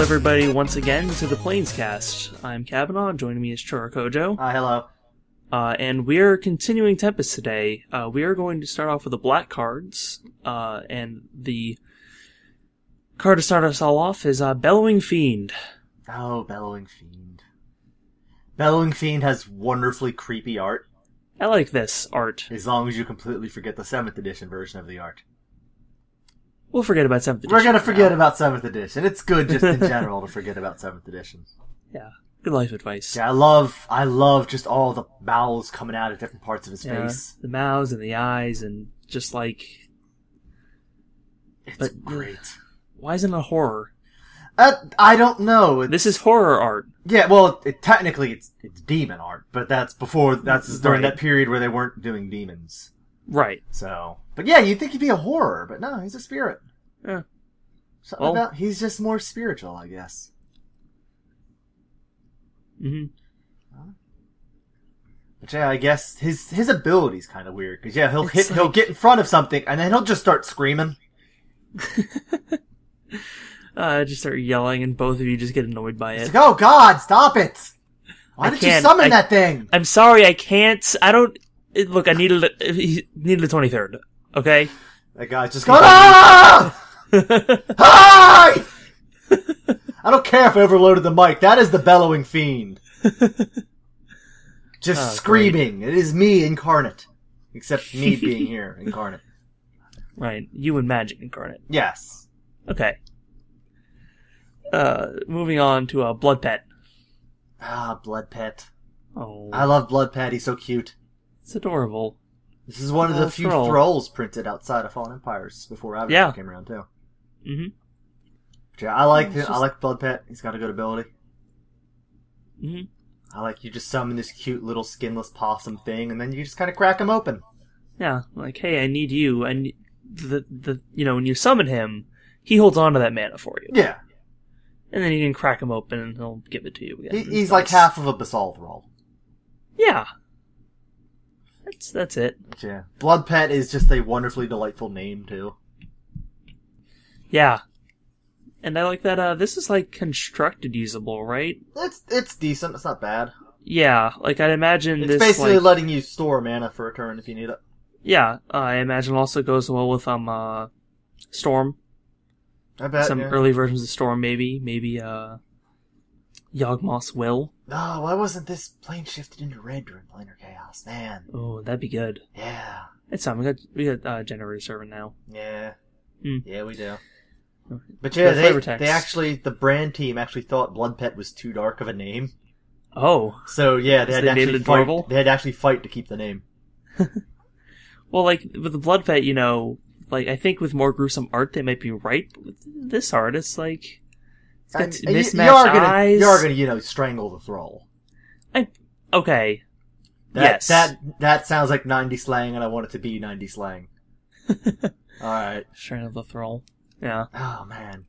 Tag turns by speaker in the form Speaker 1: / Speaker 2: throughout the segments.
Speaker 1: everybody, once again to the Planescast. I'm Kabanaw, joining me is Chorocojo.
Speaker 2: Hello.
Speaker 1: And we're continuing Tempest today. We are going to start off with the black cards, and the card to start us all off is Bellowing Fiend.
Speaker 2: Oh, Bellowing Fiend. Bellowing Fiend has wonderfully creepy art.
Speaker 1: I like this art.
Speaker 2: As long as you completely forget the 7th edition version of the art.
Speaker 1: We'll forget about 7th edition.
Speaker 2: We're gonna forget about 7th edition. It's good just in general to forget about 7th edition.
Speaker 1: Yeah, good life advice.
Speaker 2: Yeah, I love just all the mouths coming out of different parts of his face.
Speaker 1: The mouths and the eyes and just like...
Speaker 2: It's great.
Speaker 1: Why isn't it a horror?
Speaker 2: I don't know.
Speaker 1: This is horror art.
Speaker 2: Yeah, well, technically it's demon art, but that's during that period where they weren't doing demons.
Speaker 1: Right.
Speaker 2: So, but yeah, you'd think he'd be a horror, but no, he's a spirit.
Speaker 1: Yeah.
Speaker 2: Something about he's just more spiritual, I guess.
Speaker 1: Mm-hmm.
Speaker 2: But yeah, I guess his ability's kind of weird because he'll get in front of something and then he'll just start screaming.
Speaker 1: Just start yelling, and both of you just get annoyed by it.
Speaker 2: Like, oh God, stop it! Why did you summon that thing?
Speaker 1: I'm sorry, I can't. I don't. Look, he needed the 23rd. Okay.
Speaker 2: That guy's just going, ah! Hi! I don't care if I overloaded the mic. That is the Bellowing Fiend. Just screaming. Great. It is me incarnate. Except me being here incarnate.
Speaker 1: Right. You and Magic incarnate.
Speaker 2: Yes.
Speaker 1: Okay. Moving on to Blood Pet.
Speaker 2: Blood Pet.
Speaker 1: Oh.
Speaker 2: I love Blood Pet. He's so cute.
Speaker 1: It's adorable.
Speaker 2: This is one of the few thralls printed outside of Fallen Empires before Avatar came around too.
Speaker 1: Mm-hmm.
Speaker 2: But yeah, I like Blood Pet. He's got a good ability.
Speaker 1: Mm-hmm.
Speaker 2: I like you just summon this cute little skinless possum thing, and then you just kind of crack him open.
Speaker 1: Yeah, like, hey, I need you, and when you summon him, he holds on to that mana for you.
Speaker 2: Yeah.
Speaker 1: And then you can crack him open, and he'll give it to you again.
Speaker 2: He's like half of a Basal thrall.
Speaker 1: Yeah. That's it.
Speaker 2: Yeah. Blood Pet is just a wonderfully delightful name, too.
Speaker 1: Yeah. And I like that, this is, like, constructed usable, right?
Speaker 2: It's decent. It's not bad.
Speaker 1: Yeah. Like, I'd imagine
Speaker 2: it's basically letting you store mana for a turn if you need it.
Speaker 1: Yeah. I imagine also goes well with, Storm.
Speaker 2: I bet,
Speaker 1: some early versions of Storm, maybe. Maybe, Yawgmoth's Will.
Speaker 2: Oh, why wasn't this plane shifted into red during Planar Chaos? Man.
Speaker 1: Oh, that'd be good.
Speaker 2: Yeah.
Speaker 1: It's time. We got Generator Servant now.
Speaker 2: Yeah.
Speaker 1: Mm.
Speaker 2: Yeah, we do. But yeah, the brand team actually thought Blood Pet was too dark of a name.
Speaker 1: Oh.
Speaker 2: So yeah, they had to actually fight to keep the name.
Speaker 1: Well, like, with the Blood Pet, like, I think with more gruesome art, they might be right. But with this art, it's like... It's got mismatched eyes.
Speaker 2: You are gonna, strangle the thrall.
Speaker 1: Okay.
Speaker 2: Yes. That sounds like 90 slang, and I want it to be 90 slang. Alright.
Speaker 1: Strangle the thrall. Yeah.
Speaker 2: Oh, man.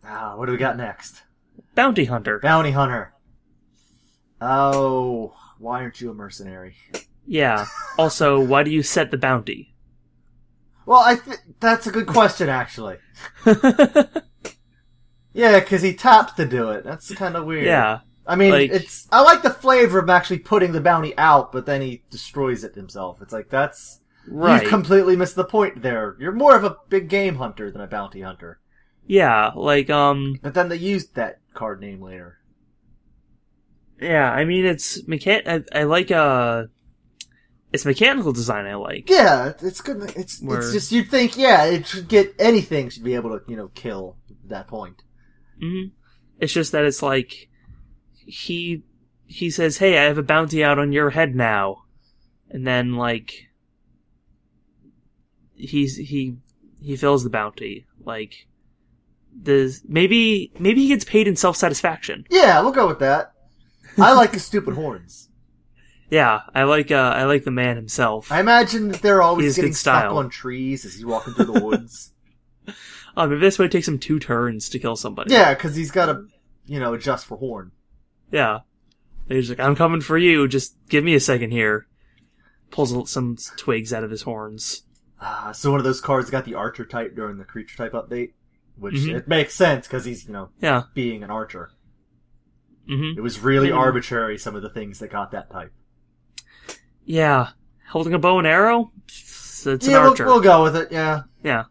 Speaker 2: What do we got next?
Speaker 1: Bounty Hunter.
Speaker 2: Bounty Hunter. Oh, why aren't you a mercenary?
Speaker 1: Yeah. Also, why do you set the bounty?
Speaker 2: Well, that's a good question, actually. Yeah, because he taps to do it. That's kind of weird.
Speaker 1: Yeah.
Speaker 2: I mean, I like the flavor of actually putting the bounty out, but then he destroys it himself. It's like, right. You've completely missed the point there. You're more of a big game hunter than a bounty hunter.
Speaker 1: Yeah, like,
Speaker 2: But then they used that card name later.
Speaker 1: Yeah, I mean, it's I like, it's mechanical design I like.
Speaker 2: Yeah, it's good. It's just, you'd think, it should anything should be able to, kill at that point.
Speaker 1: Mm-hmm. It's just that it's like, he says, hey, I have a bounty out on your head now. And then, like, he fills the bounty. Like, maybe he gets paid in self-satisfaction.
Speaker 2: Yeah, we'll go with that. I like his stupid horns.
Speaker 1: Yeah, I like the man himself.
Speaker 2: I imagine that they're always getting stuck on trees as he's walking through the woods.
Speaker 1: Oh, maybe this way it takes him 2 turns to kill somebody.
Speaker 2: Yeah, because he's got to, adjust for horn.
Speaker 1: Yeah. He's like, I'm coming for you, just give me a second here. Pulls some twigs out of his horns.
Speaker 2: So one of those cards got the archer type during the creature type update? which it makes sense because he's, being an archer. It was really arbitrary, some of the things that got that type.
Speaker 1: Yeah. Holding a bow and arrow? It's an archer.
Speaker 2: We'll go with it, yeah.
Speaker 1: Yeah.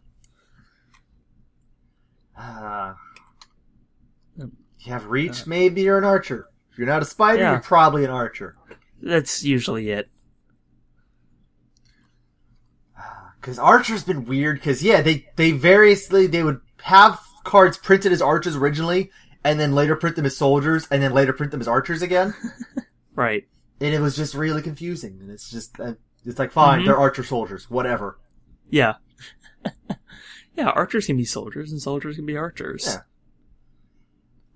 Speaker 2: You have reach, maybe you're an archer. If you're not a spider, you're probably an archer.
Speaker 1: That's usually it.
Speaker 2: Because archer's been weird, because, they would have cards printed as archers originally, and then later print them as soldiers, and then later print them as archers again.
Speaker 1: Right.
Speaker 2: And it was just really confusing. And it's just, it's like, fine, they're archer soldiers, whatever.
Speaker 1: Yeah. Yeah, archers can be soldiers, and soldiers can be archers.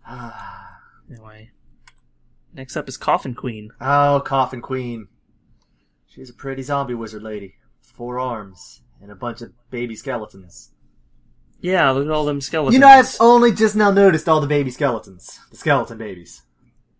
Speaker 2: Yeah.
Speaker 1: Anyway. Next up is Coffin Queen.
Speaker 2: Oh, Coffin Queen. She's a pretty zombie wizard lady. 4 arms, and a bunch of baby skeletons.
Speaker 1: Yeah, look at all them skeletons.
Speaker 2: You know, I've only just now noticed all the baby skeletons. The skeleton babies.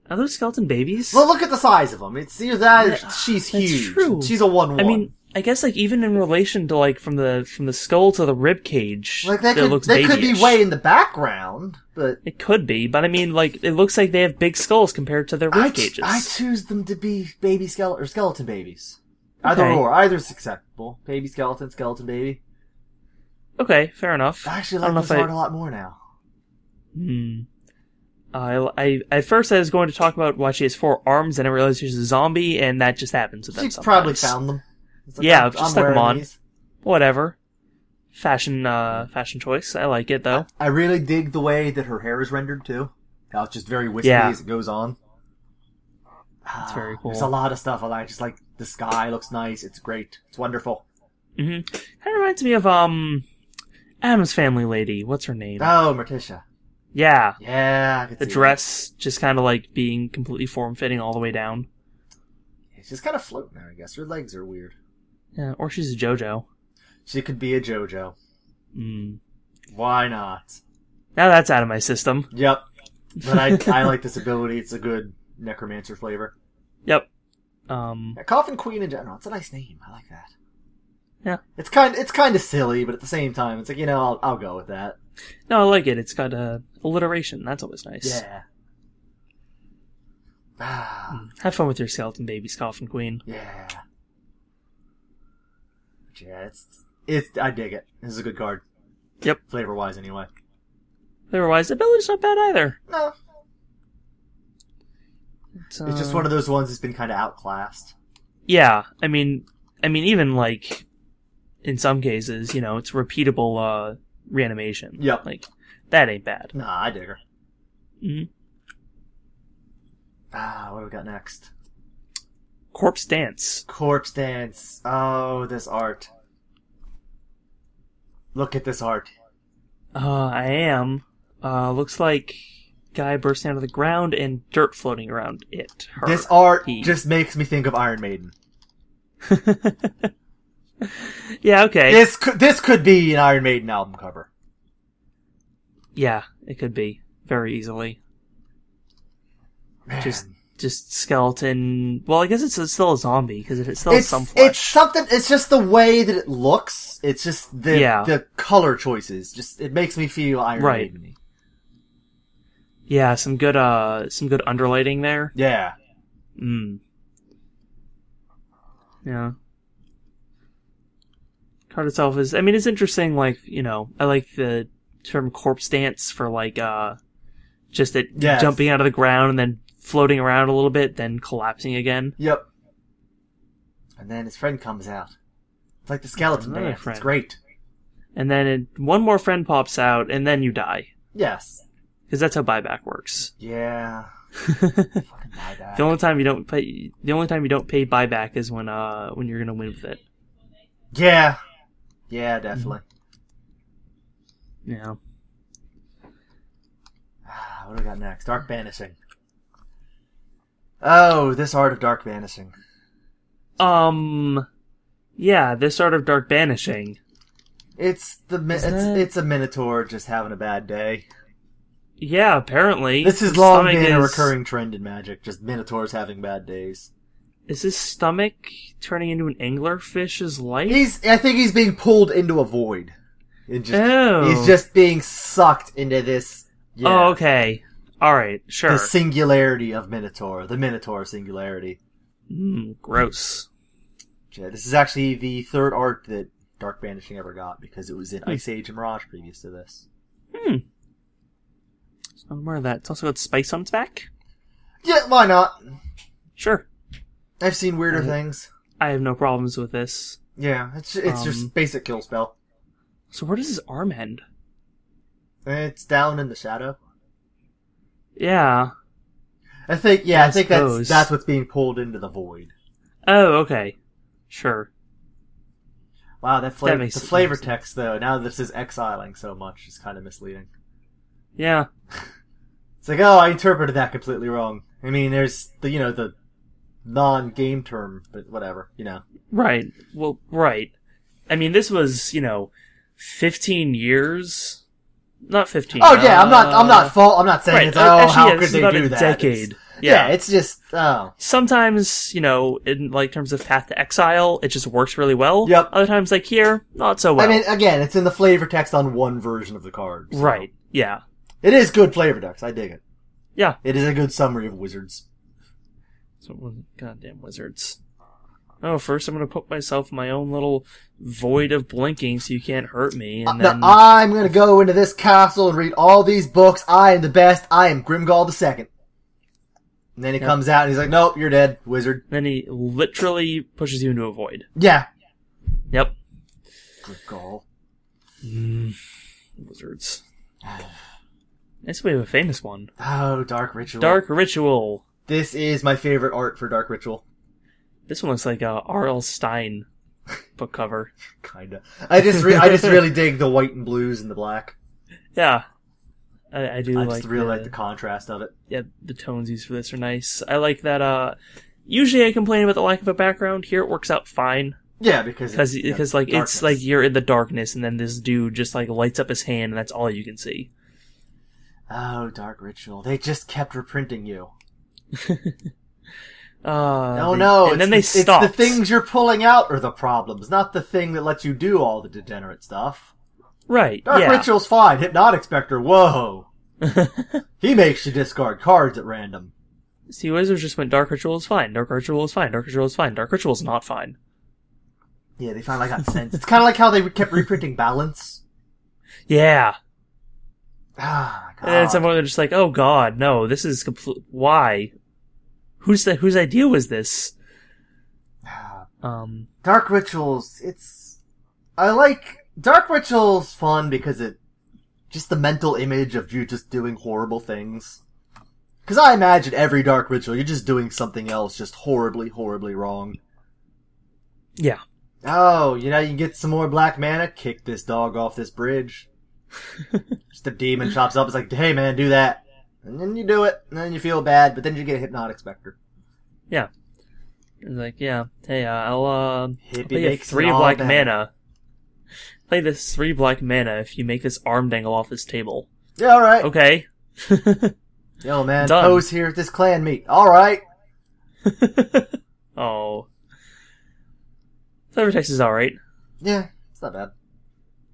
Speaker 1: Are those skeleton babies?
Speaker 2: Well, look at the size of them. It's either that or she's huge.
Speaker 1: That's true.
Speaker 2: She's a 1/1.
Speaker 1: I mean, I guess even in relation to from the skull to the rib cage,
Speaker 2: they could be way in the background, but
Speaker 1: it could be. But I mean, it looks like they have big skulls compared to their rib cages.
Speaker 2: I choose them to be baby skeleton babies. Either's acceptable. Baby skeleton, skeleton baby.
Speaker 1: Okay, fair enough.
Speaker 2: I actually like this art a lot more now.
Speaker 1: At first I was going to talk about why she has 4 arms, and I realized she's a zombie, and that just happens with them sometimes.
Speaker 2: She's probably found them.
Speaker 1: Just stuck them on. These. Whatever. Fashion choice. I like it, though.
Speaker 2: I really dig the way that her hair is rendered, too. How it's just very wispy as it goes on.
Speaker 1: That's very cool.
Speaker 2: There's a lot of stuff I like. Just like the sky looks nice. It's great. It's wonderful.
Speaker 1: Kind of reminds me of Adam's Family lady. What's her name?
Speaker 2: Oh, Morticia.
Speaker 1: Yeah.
Speaker 2: Yeah, I could see
Speaker 1: the dress just kind of being completely form-fitting all the way down.
Speaker 2: It's just kind of floating there, I guess. Her legs are weird.
Speaker 1: Yeah, or she's a JoJo.
Speaker 2: She could be a JoJo. Why not?
Speaker 1: Now that's out of my system.
Speaker 2: Yep. But I like this ability. It's a good necromancer flavor.
Speaker 1: Yep.
Speaker 2: Coffin Queen in general. It's a nice name. I like that.
Speaker 1: Yeah.
Speaker 2: It's kind of silly, but at the same time, it's like, I'll go with that.
Speaker 1: No, I like it. It's got alliteration. That's always nice.
Speaker 2: Yeah.
Speaker 1: Have fun with your skeleton babies, Coffin Queen.
Speaker 2: Yeah. Yeah, I dig it. This is a good card.
Speaker 1: Yep.
Speaker 2: Flavor-wise, anyway.
Speaker 1: Flavor-wise, the ability's not bad either.
Speaker 2: No. It's just one of those ones that's been kind of outclassed.
Speaker 1: Yeah, I mean, even in some cases, it's repeatable reanimation.
Speaker 2: Yep.
Speaker 1: That ain't bad.
Speaker 2: Nah, I dig her. What do we got next?
Speaker 1: Corpse Dance.
Speaker 2: Corpse Dance. Oh, this art. Look at this art.
Speaker 1: I am. Looks like guy bursting out of the ground and dirt floating around it.
Speaker 2: This art just makes me think of Iron Maiden.
Speaker 1: Yeah, okay.
Speaker 2: This could be an Iron Maiden album cover.
Speaker 1: Yeah, it could be. Very easily.
Speaker 2: Man.
Speaker 1: Just skeleton. Well, I guess it's still a zombie because it still has some flesh.
Speaker 2: It's something. It's just the way that it looks. It's just the color choices. Just it makes me feel Iron Maiden-y.
Speaker 1: Yeah, some good underlighting there.
Speaker 2: Yeah.
Speaker 1: Yeah. Card itself is. I mean, it's interesting. I like the term corpse dance for just it jumping out of the ground and then floating around a little bit, then collapsing again.
Speaker 2: Yep. And then his friend comes out. It's like the skeleton dance. It's great.
Speaker 1: And then one more friend pops out, and then you die.
Speaker 2: Yes.
Speaker 1: Because that's how buyback works.
Speaker 2: Yeah. Fucking buyback.
Speaker 1: The only time you don't pay buyback is when you're gonna win with it.
Speaker 2: Yeah. Yeah, definitely.
Speaker 1: Yeah.
Speaker 2: What do we got next? Dark Banishing. Oh, this art of Dark Banishing.
Speaker 1: Yeah, this art of Dark Banishing.
Speaker 2: It's a Minotaur just having a bad day.
Speaker 1: Yeah, apparently.
Speaker 2: This has long been a recurring trend in Magic, just Minotaurs having bad days.
Speaker 1: Is his stomach turning into an anglerfish's life?
Speaker 2: I think he's being pulled into a void. He's just being sucked into this. Yeah,
Speaker 1: Oh, okay. Alright, sure.
Speaker 2: the singularity of Minotaur. The Minotaur singularity.
Speaker 1: Gross.
Speaker 2: Yeah, this is actually the third art that Dark Banishing ever got, because it was in Ice Age and Mirage previous to this.
Speaker 1: So more of that. It's also got Spice on its back?
Speaker 2: Yeah, why not?
Speaker 1: Sure.
Speaker 2: I've seen weirder things.
Speaker 1: I have no problems with this.
Speaker 2: Yeah, it's just basic kill spell.
Speaker 1: So where does his arm end?
Speaker 2: It's down in the shadow.
Speaker 1: Yeah.
Speaker 2: I think that's what's being pulled into the void.
Speaker 1: Oh, okay. Sure.
Speaker 2: Wow, the flavor text though, now that this is exiling so much, is kind of misleading.
Speaker 1: Yeah.
Speaker 2: It's like, oh, I interpreted that completely wrong. I mean, there's the non-game term, but whatever,
Speaker 1: Right. Well, right. I mean, this was, 15 years? Not 15.
Speaker 2: Oh yeah, I'm not saying
Speaker 1: right.
Speaker 2: it's,
Speaker 1: Actually,
Speaker 2: how
Speaker 1: yeah,
Speaker 2: could
Speaker 1: this is
Speaker 2: they
Speaker 1: about
Speaker 2: do
Speaker 1: a
Speaker 2: that?
Speaker 1: decade.
Speaker 2: It's just,
Speaker 1: Sometimes, in terms of Path to Exile, it just works really well.
Speaker 2: Yep.
Speaker 1: Other times, like here, not so well.
Speaker 2: I mean, again, it's in the flavor text on one version of the card. So.
Speaker 1: Right. Yeah.
Speaker 2: It is good flavor text. I dig it.
Speaker 1: Yeah.
Speaker 2: It is a good summary of wizards.
Speaker 1: Goddamn wizards. Oh, first I'm going to put myself in my own little void of blinking so you can't hurt me. And then...
Speaker 2: I'm going to go into this castle and read all these books. I am the best. I am Grimgall II. And then he comes out and he's like, nope, you're dead, wizard.
Speaker 1: Then he literally pushes you into a void.
Speaker 2: Yeah.
Speaker 1: Yep.
Speaker 2: Grimgall.
Speaker 1: Wizards. Nice, we have a famous one.
Speaker 2: Oh, Dark Ritual.
Speaker 1: Dark Ritual.
Speaker 2: This is my favorite art for Dark Ritual.
Speaker 1: This one looks like a R.L. Stein book cover.
Speaker 2: Kinda. I just really dig the white and blues and the black.
Speaker 1: Yeah. I do
Speaker 2: like the contrast of it.
Speaker 1: Yeah, the tones used for this are nice. I like that, usually I complain about the lack of a background. Here it works out fine.
Speaker 2: Yeah, because
Speaker 1: like, it's like you're in the darkness and then this dude just like lights up his hand and that's all you can see.
Speaker 2: Oh, Dark Ritual. They just kept reprinting you.
Speaker 1: And then they stopped.
Speaker 2: It's the things you're pulling out are the problems, not the thing that lets you do all the degenerate stuff.
Speaker 1: Right,
Speaker 2: Dark Ritual's fine. Hypnotic Spectre, whoa. He makes you discard cards at random.
Speaker 1: See, Wizards just went Dark Ritual is fine, Dark Ritual is fine, Dark Ritual is fine, Dark Ritual is not fine.
Speaker 2: Yeah, they finally got sense. It's kind of like how they kept reprinting Balance.
Speaker 1: Yeah.
Speaker 2: Ah, my God.
Speaker 1: And then at some point they're just like, oh god, no, this is why? Whose idea was this?
Speaker 2: Dark Rituals, Dark Ritual's fun because just the mental image of you just doing horrible things. Because I imagine every Dark Ritual, you're just doing something else just horribly, horribly wrong.
Speaker 1: Yeah.
Speaker 2: Oh, you can get some more black mana? Kick this dog off this bridge. Just a demon chops up, it's like, hey man, do that. And then you do it, and then you feel bad, but then you get a Hypnotic Spectre.
Speaker 1: Yeah. It's like, yeah, hey, I'll play 3 black mana. Play this 3 black mana if you make this arm dangle off this table.
Speaker 2: Yeah, alright.
Speaker 1: Okay.
Speaker 2: Yo, man,
Speaker 1: Done.
Speaker 2: Poe's here at this clan meet. Alright.
Speaker 1: Oh. Flavor text is alright.
Speaker 2: Yeah, it's not bad.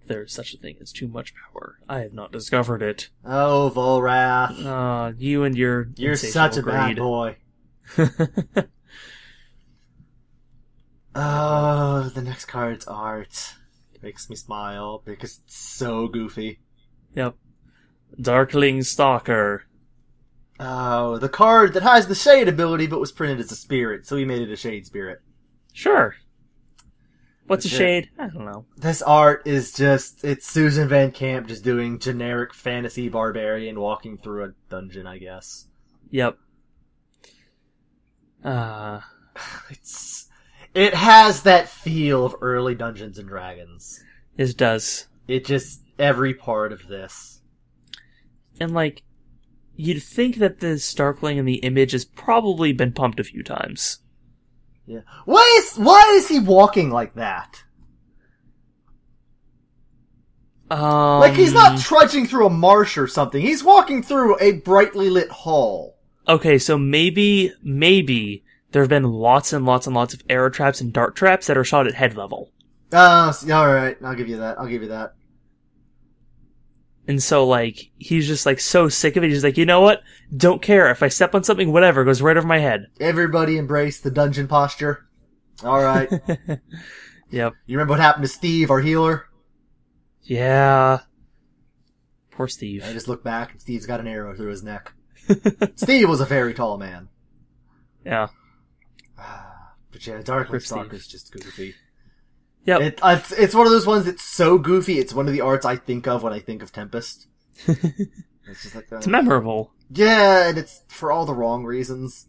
Speaker 1: There's such a thing as too much power. I have not discovered it.
Speaker 2: Oh, Volrath.
Speaker 1: You and your
Speaker 2: You're such a bad
Speaker 1: greed.
Speaker 2: boy. Oh, the next card's art. It makes me smile because it's so goofy.
Speaker 1: Yep. Darkling Stalker.
Speaker 2: Oh, the card that has the Shade ability but was printed as a spirit, so we made it a Shade Spirit.
Speaker 1: Sure. What's a shade? I don't know.
Speaker 2: This art is it's Susan Van Camp just doing generic fantasy barbarian walking through a dungeon, I guess.
Speaker 1: Yep.
Speaker 2: It has that feel of early Dungeons and Dragons.
Speaker 1: It does.
Speaker 2: Every part of this.
Speaker 1: And you'd think that the Starkling in the image has probably been pumped a few times.
Speaker 2: Yeah. Why is he walking like that? He's not trudging through a marsh or something. He's walking through a brightly lit hall.
Speaker 1: Okay, so maybe there have been lots and lots and lots of arrow traps and dart traps that are shot at head level.
Speaker 2: Alright, I'll give you that.
Speaker 1: And so, like, he's just, like, so sick of it. He's like, you know what? Don't care. If I step on something, whatever, it goes right over my head.
Speaker 2: Everybody embrace the dungeon posture. Alright.
Speaker 1: Yep.
Speaker 2: You remember what happened to Steve, our healer?
Speaker 1: Yeah. Poor Steve.
Speaker 2: I just look back and Steve's got an arrow through his neck. Steve was a very tall man.
Speaker 1: Yeah.
Speaker 2: But yeah, Darkling Stalker's just goofy.
Speaker 1: Yep.
Speaker 2: It's one of those ones that's so goofy, it's one of the arts I think of when I think of Tempest. It's just like
Speaker 1: it's memorable.
Speaker 2: Yeah, and it's for all the wrong reasons.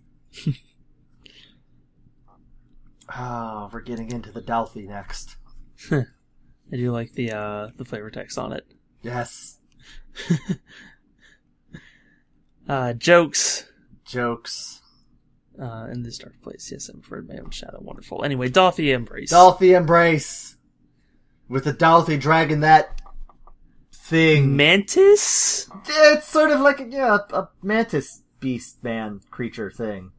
Speaker 2: Oh, we're getting into the Dalthy next.
Speaker 1: I do like the flavor text on it.
Speaker 2: Yes.
Speaker 1: Jokes. In this dark place, yes, I'm afraid my own shadow. Wonderful. Anyway, Dalthy Embrace.
Speaker 2: Dalthy Embrace. With the Dalthy dragging that thing.
Speaker 1: Mantis?
Speaker 2: It's sort of like a mantis beast man creature thing.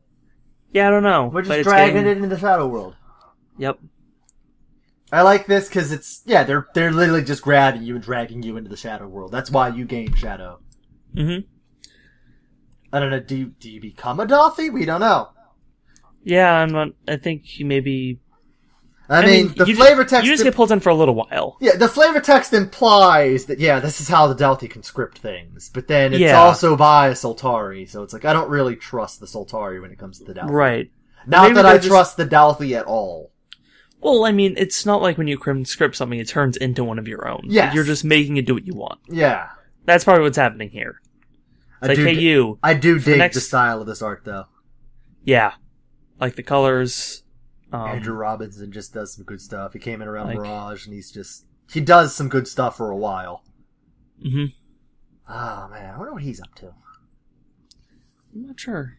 Speaker 1: Yeah, I don't know.
Speaker 2: We're just dragging it into the Shadow World.
Speaker 1: Yep.
Speaker 2: I like this because they're literally just grabbing you and dragging you into the Shadow World. That's why you gain Shadow.
Speaker 1: Mm-hmm.
Speaker 2: I don't know, do you become a Dalthy? We don't know.
Speaker 1: Yeah, I think you maybe...
Speaker 2: I mean, the flavor text...
Speaker 1: You just get pulled in for a little while.
Speaker 2: Yeah, the flavor text implies that, this is how the Dalthy can script things. But then it's also by a Soltari, so it's like, I don't really trust the Soltari when it comes to the Dalthy.
Speaker 1: Right.
Speaker 2: Not that I trust the Dalthy at all.
Speaker 1: Well, I mean, it's not like when you script something, it turns into one of your own.
Speaker 2: Yes.
Speaker 1: You're just making it do what you want.
Speaker 2: Yeah.
Speaker 1: That's probably what's happening here. It's like, hey, you.
Speaker 2: I do dig the style of this art, though.
Speaker 1: Yeah. Like the colors.
Speaker 2: Andrew Robinson just does some good stuff. He came in around Mirage, and he does some good stuff for a while.
Speaker 1: Mm-hmm.
Speaker 2: Oh, man. I wonder what he's up to.
Speaker 1: I'm not sure.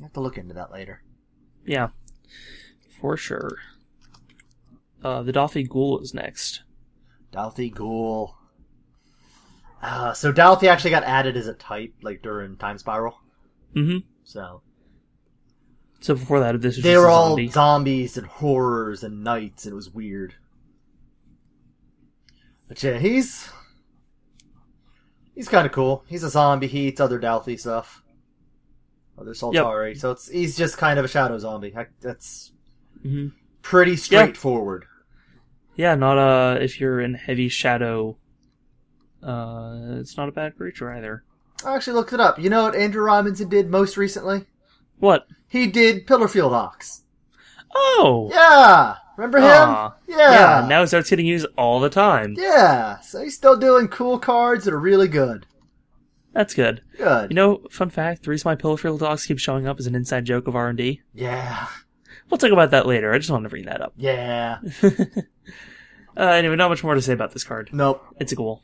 Speaker 2: I have to look into that later.
Speaker 1: Yeah. For sure. The Dalthy Ghoul is next.
Speaker 2: Dalthy Ghoul. So Dalthy actually got added as a type, like, during Time Spiral.
Speaker 1: Mm-hmm.
Speaker 2: So
Speaker 1: before that, this was
Speaker 2: they
Speaker 1: just
Speaker 2: were
Speaker 1: a
Speaker 2: all
Speaker 1: zombie.
Speaker 2: zombies and horrors and knights, and it was weird. But yeah, he's kind of cool. He's a zombie. He eats other Dalthy stuff, other Soltari. Yep. So he's just kind of a shadow zombie. That's pretty straightforward.
Speaker 1: Yeah, not if you're in heavy shadow. It's not a bad creature either.
Speaker 2: I actually looked it up. You know what Andrew Robinson did most recently?
Speaker 1: What?
Speaker 2: He did Pillarfield Ox.
Speaker 1: Oh!
Speaker 2: Yeah! Remember him?
Speaker 1: Yeah, now he starts getting used all the time.
Speaker 2: Yeah, so he's still doing cool cards that are really good.
Speaker 1: That's good.
Speaker 2: Good.
Speaker 1: You know, fun fact, the reason why Pillarfield Ox keeps showing up is an inside joke of R&D.
Speaker 2: Yeah.
Speaker 1: We'll talk about that later. I just wanted to bring that up.
Speaker 2: Yeah.
Speaker 1: Anyway, not much more to say about this card.
Speaker 2: Nope.
Speaker 1: It's a ghoul.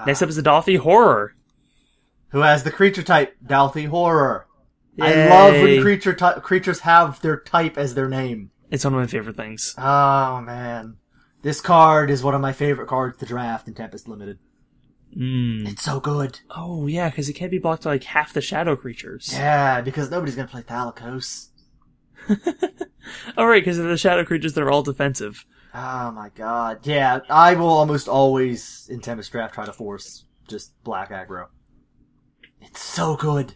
Speaker 1: Next up is the Dalthy Horror.
Speaker 2: Who has the creature type, Dalthy Horror.
Speaker 1: Yay.
Speaker 2: I love when creatures have their type as their name.
Speaker 1: It's one of my favorite things.
Speaker 2: Oh, man. This card is one of my favorite cards to draft in Tempest Limited. It's so good.
Speaker 1: Oh, yeah, because it can't be blocked by like half the shadow creatures.
Speaker 2: Yeah, because nobody's going to play Thalicos.
Speaker 1: Oh, right, because they're the shadow creatures that are all defensive.
Speaker 2: Oh my god. Yeah, I will almost always, in Tempest Draft, try to force just black aggro. It's so good.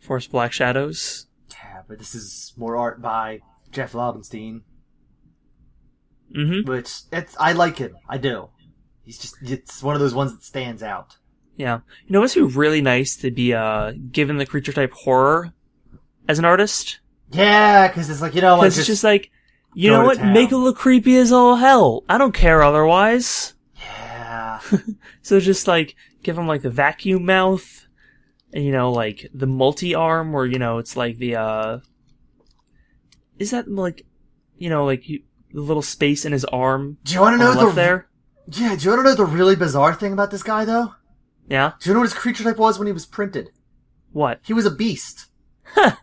Speaker 1: Force black shadows?
Speaker 2: Yeah, but this is more art by Jeff Lobenstein.
Speaker 1: Mm-hmm.
Speaker 2: Which, I like him. I do. It's one of those ones that stands out.
Speaker 1: Yeah. You know, it would be really nice to be, given the creature type horror as an artist.
Speaker 2: Yeah, because it's like, like
Speaker 1: it's just like, you know what? Make it look creepy as all hell. I don't care otherwise.
Speaker 2: Yeah.
Speaker 1: So just like, give him like the vacuum mouth, and like the multi-arm, where, it's like the, is that like, the little space in his arm?
Speaker 2: Do you want to know
Speaker 1: there?
Speaker 2: Yeah, do you want to know the really bizarre thing about this guy, though?
Speaker 1: Yeah?
Speaker 2: Do you know what his creature type was when he was printed?
Speaker 1: What?
Speaker 2: He was a beast. Huh.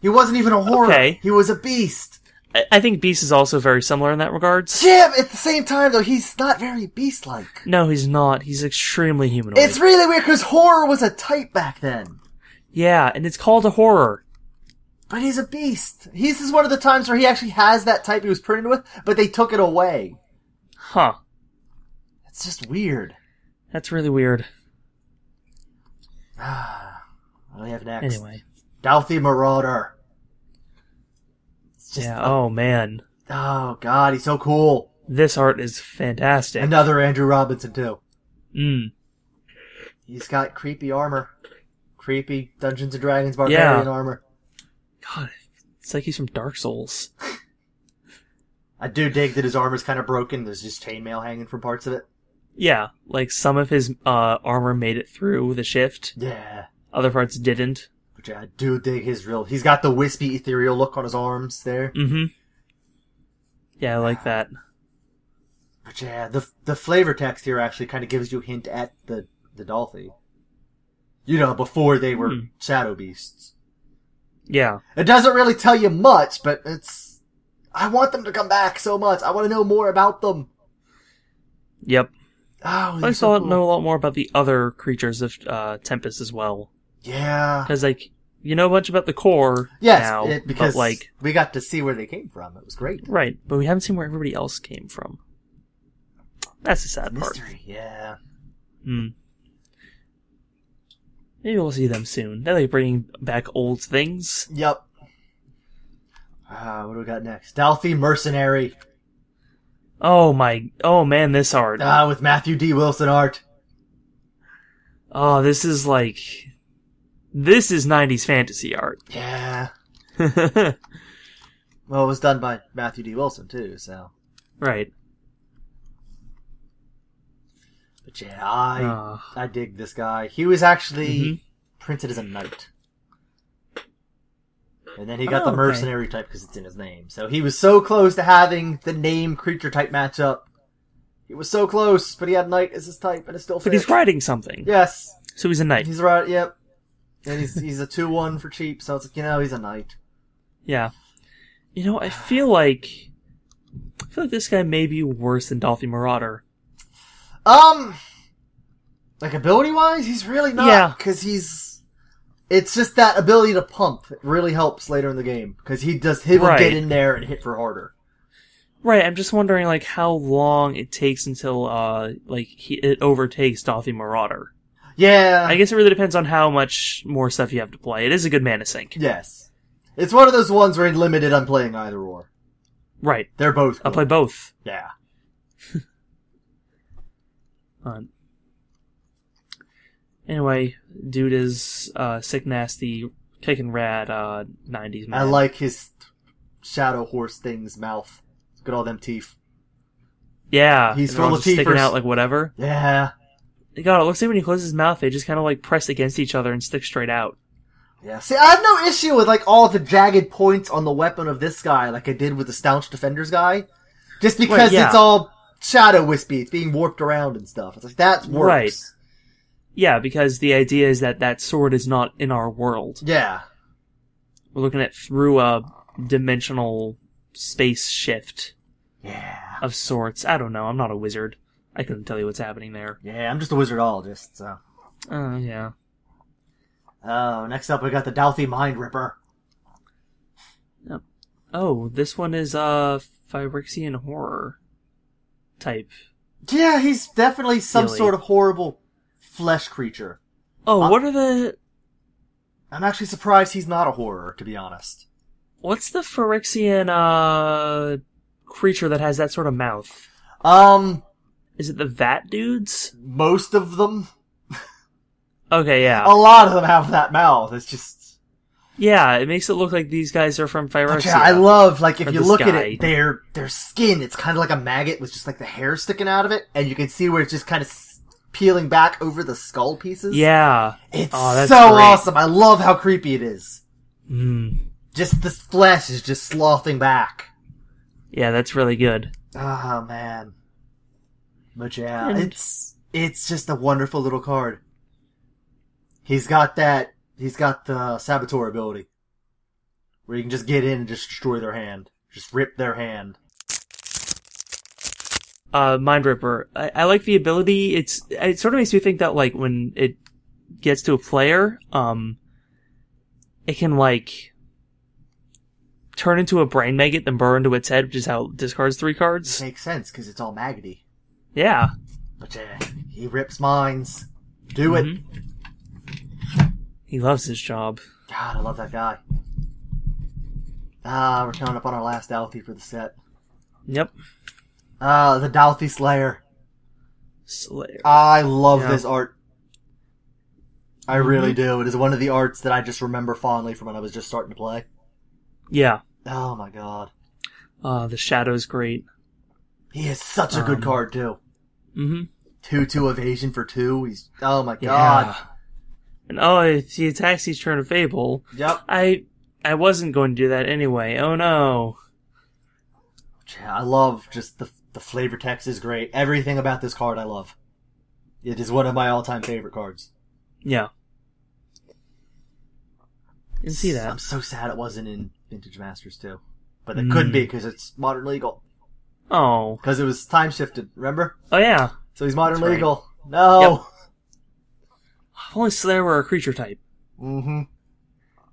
Speaker 2: He wasn't even a horror.
Speaker 1: Okay.
Speaker 2: He was a beast.
Speaker 1: I think Beast is also very similar in that regards.
Speaker 2: Yeah, but at the same time, though, he's not very beast-like.
Speaker 1: No, he's not. He's extremely humanoid.
Speaker 2: It's really weird, because horror was a type back then.
Speaker 1: Yeah, and it's called a horror.
Speaker 2: But he's a beast. This is one of the times where he actually has that type he was printed with, but they took it away.
Speaker 1: Huh.
Speaker 2: It's just weird.
Speaker 1: That's really weird.
Speaker 2: What do we have next?
Speaker 1: Anyway.
Speaker 2: Dalthy Marauder.
Speaker 1: Oh man.
Speaker 2: Oh god, he's so cool.
Speaker 1: This art is fantastic.
Speaker 2: Another Andrew Robinson, too.
Speaker 1: Mm.
Speaker 2: He's got creepy armor. Creepy Dungeons & Dragons barbarian armor.
Speaker 1: God, it's like he's from Dark Souls.
Speaker 2: I do dig that his armor's kind of broken. There's just chainmail hanging from parts of it.
Speaker 1: Yeah, like some of his armor made it through the shift.
Speaker 2: Yeah.
Speaker 1: Other parts didn't.
Speaker 2: But yeah, I do dig his real... He's got the wispy, ethereal look on his arms there.
Speaker 1: Mm-hmm. Yeah, I like that.
Speaker 2: But yeah, the flavor text here actually kind of gives you a hint at the Dalthy. You know, before they were shadow beasts.
Speaker 1: Yeah.
Speaker 2: It doesn't really tell you much, but it's... I want them to come back so much. I want to know more about them.
Speaker 1: Yep.
Speaker 2: Oh,
Speaker 1: I still know a lot more about the other creatures of Tempest as well.
Speaker 2: Yeah.
Speaker 1: Because, like, you know a bunch about the core
Speaker 2: now.
Speaker 1: Yes,
Speaker 2: because
Speaker 1: but, like,
Speaker 2: we got to see where they came from. It was great.
Speaker 1: Right, but we haven't seen where everybody else came from. That's the sad part.
Speaker 2: Mystery, yeah.
Speaker 1: Hmm. Maybe we'll see them soon. They're like bringing back old things.
Speaker 2: Yep. What do we got next? Dalthy Mercenary.
Speaker 1: Oh man, this art.
Speaker 2: With Matthew D. Wilson art.
Speaker 1: Oh, this is 90s fantasy art.
Speaker 2: Yeah. Well, it was done by Matthew D. Wilson, too, so.
Speaker 1: Right.
Speaker 2: But yeah, I dig this guy. He was actually printed as a knight. And then he got the mercenary type because it's in his name. So he was so close to having the name creature type matchup. He was so close, but he had knight as his type, and it still fit.
Speaker 1: But he's riding something.
Speaker 2: Yes.
Speaker 1: So he's a knight.
Speaker 2: He's right, yep. And he's a 2/1 for cheap, so it's like, he's a knight.
Speaker 1: Yeah. I feel like this guy may be worse than Dalthy Marauder.
Speaker 2: Like ability-wise, he's really not.
Speaker 1: Yeah.
Speaker 2: Because it's just that ability to pump. It really helps later in the game. Because he will get in there and hit for harder.
Speaker 1: Right, I'm just wondering, how long it takes until, it overtakes Dalthy Marauder.
Speaker 2: Yeah.
Speaker 1: I guess it really depends on how much more stuff you have to play. It is a good mana sink.
Speaker 2: Yes. It's one of those ones where in limited I'm playing either or.
Speaker 1: Right.
Speaker 2: They're both good.
Speaker 1: I'll play both.
Speaker 2: Yeah.
Speaker 1: Anyway, dude is sick, nasty, kicking rad 90s man.
Speaker 2: I like his shadow horse thing's mouth. Look at all them teeth.
Speaker 1: Yeah.
Speaker 2: He's full of teeth.
Speaker 1: Sticking out like whatever.
Speaker 2: Yeah.
Speaker 1: God, it looks like when he closes his mouth, they just kind of press against each other and stick straight out.
Speaker 2: Yeah, see, I have no issue with all the jagged points on the weapon of this guy, like I did with the Staunch Defenders guy. Just because it's all shadow wispy, it's being warped around and stuff. It's like, that works.
Speaker 1: Right. Yeah, because the idea is that sword is not in our world.
Speaker 2: Yeah.
Speaker 1: We're looking at through a dimensional space shift.
Speaker 2: Yeah.
Speaker 1: Of sorts. I don't know, I'm not a wizard. I couldn't tell you what's happening there.
Speaker 2: Yeah, I'm just a wizardologist, so.
Speaker 1: Yeah.
Speaker 2: Oh, next up we got the Dalthy Mind Ripper.
Speaker 1: Yep. Oh, this one is Phyrexian horror type.
Speaker 2: Yeah, he's definitely some sort of horrible flesh creature.
Speaker 1: Oh, what are the...
Speaker 2: I'm actually surprised he's not a horror, to be honest.
Speaker 1: What's the Phyrexian creature that has that sort of mouth? Is it the Vat dudes?
Speaker 2: Most of them.
Speaker 1: Okay, yeah.
Speaker 2: A lot of them have that mouth. It's just...
Speaker 1: Yeah, it makes it look like these guys are from Phyrexia.
Speaker 2: Yeah, I love, if you look at it, their skin, it's kind of like a maggot with just the hair sticking out of it, and you can see where it's just kind of peeling back over the skull pieces.
Speaker 1: Yeah.
Speaker 2: It's so great. Awesome. I love how creepy it is. Just the flesh is just slothing back.
Speaker 1: Yeah, that's really good.
Speaker 2: Oh, man. But yeah, it's just a wonderful little card. He's got the Saboteur ability. Where you can just get in and just destroy their hand. Just rip their hand.
Speaker 1: Mind Ripper. I like the ability. It sort of makes me think that, when it gets to a player, it can, turn into a brain maggot, then burrow into its head, which is how it discards 3 cards.
Speaker 2: It makes sense, because it's all maggoty.
Speaker 1: Yeah.
Speaker 2: But yeah, he rips minds. Do it.
Speaker 1: He loves his job.
Speaker 2: God, I love that guy. We're coming up on our last Dalthy for the set.
Speaker 1: Yep.
Speaker 2: The Dalthy Slayer.
Speaker 1: Slayer.
Speaker 2: I love this art. I really do. It is one of the arts that I just remember fondly from when I was just starting to play.
Speaker 1: Yeah.
Speaker 2: Oh my god.
Speaker 1: The Shadow's great. He
Speaker 2: is such a good card, too. 2/2 evasion for 2. He's... Oh my god.
Speaker 1: And if he attacks each turn of Fable...
Speaker 2: Yep.
Speaker 1: I wasn't going to do that anyway. Oh no.
Speaker 2: Yeah, I love just the flavor text is great. Everything about this card I love. It is one of my all-time favorite cards.
Speaker 1: Yeah. You can see that.
Speaker 2: I'm so sad it wasn't in Vintage Masters too. But it could be because it's Modern Legal.
Speaker 1: Oh.
Speaker 2: Because it was time shifted, remember?
Speaker 1: Oh yeah.
Speaker 2: So he's Modern Legal. Right. No! Yep.
Speaker 1: If only Slayer were a creature type.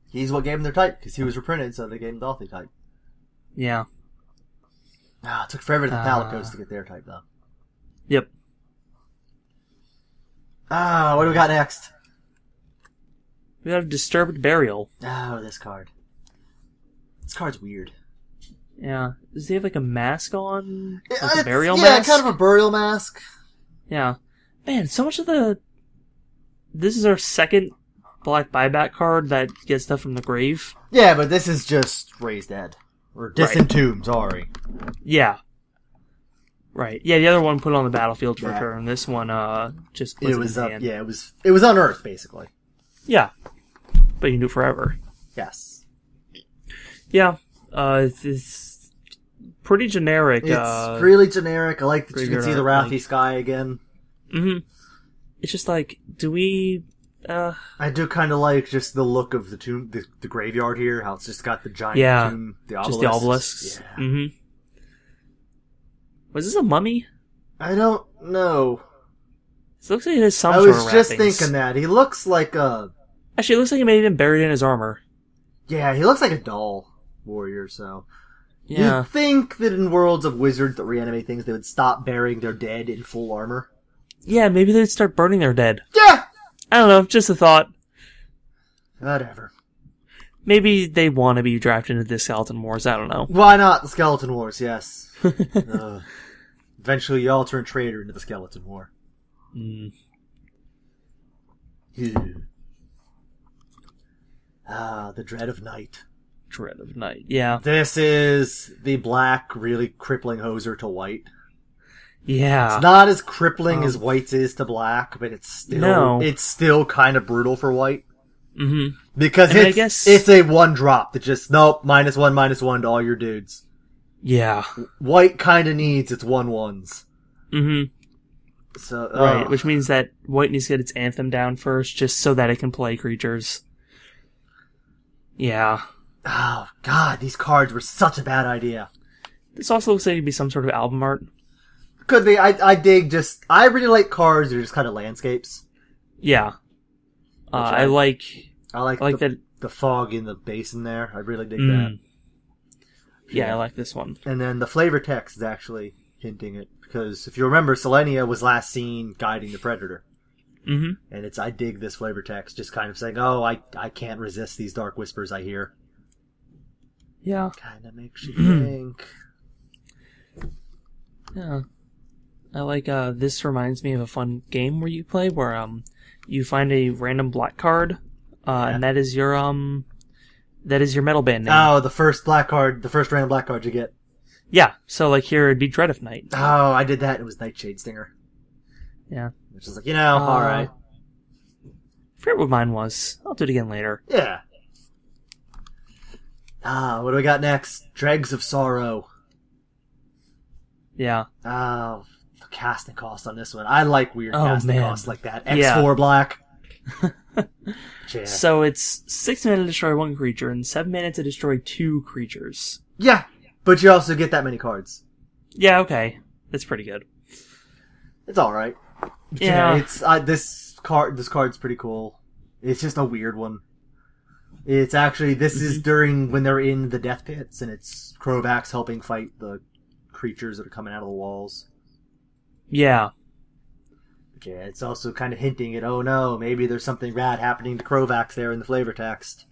Speaker 2: He's what gave him their type, because he was reprinted, so they gave him Dalthy type.
Speaker 1: Yeah.
Speaker 2: It took forever to the Palicos to get their type, though.
Speaker 1: Yep.
Speaker 2: What do we got next?
Speaker 1: We have Disturbed Burial.
Speaker 2: Oh, this card. This card's weird.
Speaker 1: Yeah. Does he have like a mask on?
Speaker 2: Like
Speaker 1: a burial mask?
Speaker 2: Yeah, kind of a burial mask.
Speaker 1: Yeah. Man, so much of the... This is our second black buyback card that gets stuff from the grave.
Speaker 2: Yeah, but this is just Raised Dead. Or Disentomb, sorry.
Speaker 1: Yeah. Right. Yeah, the other one put it on the battlefield for a turn. This one, just puts it in his hand.
Speaker 2: Yeah, it was unearthed, basically.
Speaker 1: Yeah. But you can do it forever.
Speaker 2: Yes.
Speaker 1: Yeah. It's pretty generic.
Speaker 2: It's really generic. I like that you can see the Wrathy Sky again.
Speaker 1: It's just like, do we...
Speaker 2: I do kind of like just the look of the tomb, the graveyard here, how it's just got the giant tomb, the obelisks.
Speaker 1: Just the obelisks. Yeah. Was this a mummy?
Speaker 2: I don't know.
Speaker 1: It looks like it has some sort of wrappings.
Speaker 2: I was just thinking that. He looks like a...
Speaker 1: Actually, it looks like he may have been buried in his armor.
Speaker 2: Yeah, he looks like a doll warrior, so...
Speaker 1: Yeah.
Speaker 2: You'd think that in worlds of wizards that reanimate things, they would stop burying their dead in full armor.
Speaker 1: Yeah, maybe they'd start burning their dead.
Speaker 2: Yeah!
Speaker 1: I don't know, just a thought.
Speaker 2: Whatever.
Speaker 1: Maybe they want to be drafted into the Skeleton Wars, I don't know.
Speaker 2: Why not the Skeleton Wars, yes. Eventually y'all turn traitor into the Skeleton War. The Dread of Night.
Speaker 1: Dread of Night, yeah.
Speaker 2: This is the black, really crippling hoser to white.
Speaker 1: Yeah.
Speaker 2: It's not as crippling as white's is to black, but it's still kind of brutal for white. Because it's a 1-drop that just, nope, -1/-1 to all your dudes.
Speaker 1: Yeah.
Speaker 2: White kind of needs its 1/1s. So,
Speaker 1: right, which means that white needs to get its anthem down first, just so that it can play creatures. Yeah.
Speaker 2: Oh, God, these cards were such a bad idea.
Speaker 1: This also looks like it'd be some sort of album art.
Speaker 2: Could be. I dig just... I really like cards that are just kind of landscapes.
Speaker 1: Yeah. I like
Speaker 2: the fog in the basin there. I really dig that.
Speaker 1: Yeah, I like this one.
Speaker 2: And then the flavor text is actually hinting it. Because if you remember, Selenia was last seen guiding the Predator. And I dig this flavor text. Just kind of saying, oh, I can't resist these dark whispers I hear.
Speaker 1: Yeah.
Speaker 2: Kind of makes you think.
Speaker 1: Yeah. I like, this reminds me of a fun game where you play, where, you find a random black card, and that is your metal band name.
Speaker 2: Oh, the first random black card you get.
Speaker 1: Yeah, so like here it'd be Dread of Night.
Speaker 2: Oh, I did that, and it was Nightshade Stinger.
Speaker 1: Yeah.
Speaker 2: Which is like, alright.
Speaker 1: I forget what mine was. I'll do it again later.
Speaker 2: Yeah. What do we got next? Dregs of Sorrow.
Speaker 1: Yeah.
Speaker 2: Oh, the casting cost on this one. I like weird casting costs like that. X4 black.
Speaker 1: Yeah. So it's 6 mana to destroy 1 creature and 7 mana to destroy 2 creatures.
Speaker 2: Yeah, but you also get that many cards.
Speaker 1: Yeah, okay. That's pretty good.
Speaker 2: It's alright.
Speaker 1: Yeah.
Speaker 2: It's this card's pretty cool. It's just a weird one. It's actually, this is during when they're in the death pits, and it's Krovax helping fight the creatures that are coming out of the walls.
Speaker 1: Yeah.
Speaker 2: Yeah, it's also kind of hinting at, oh no, maybe there's something bad happening to Krovax there in the flavor text.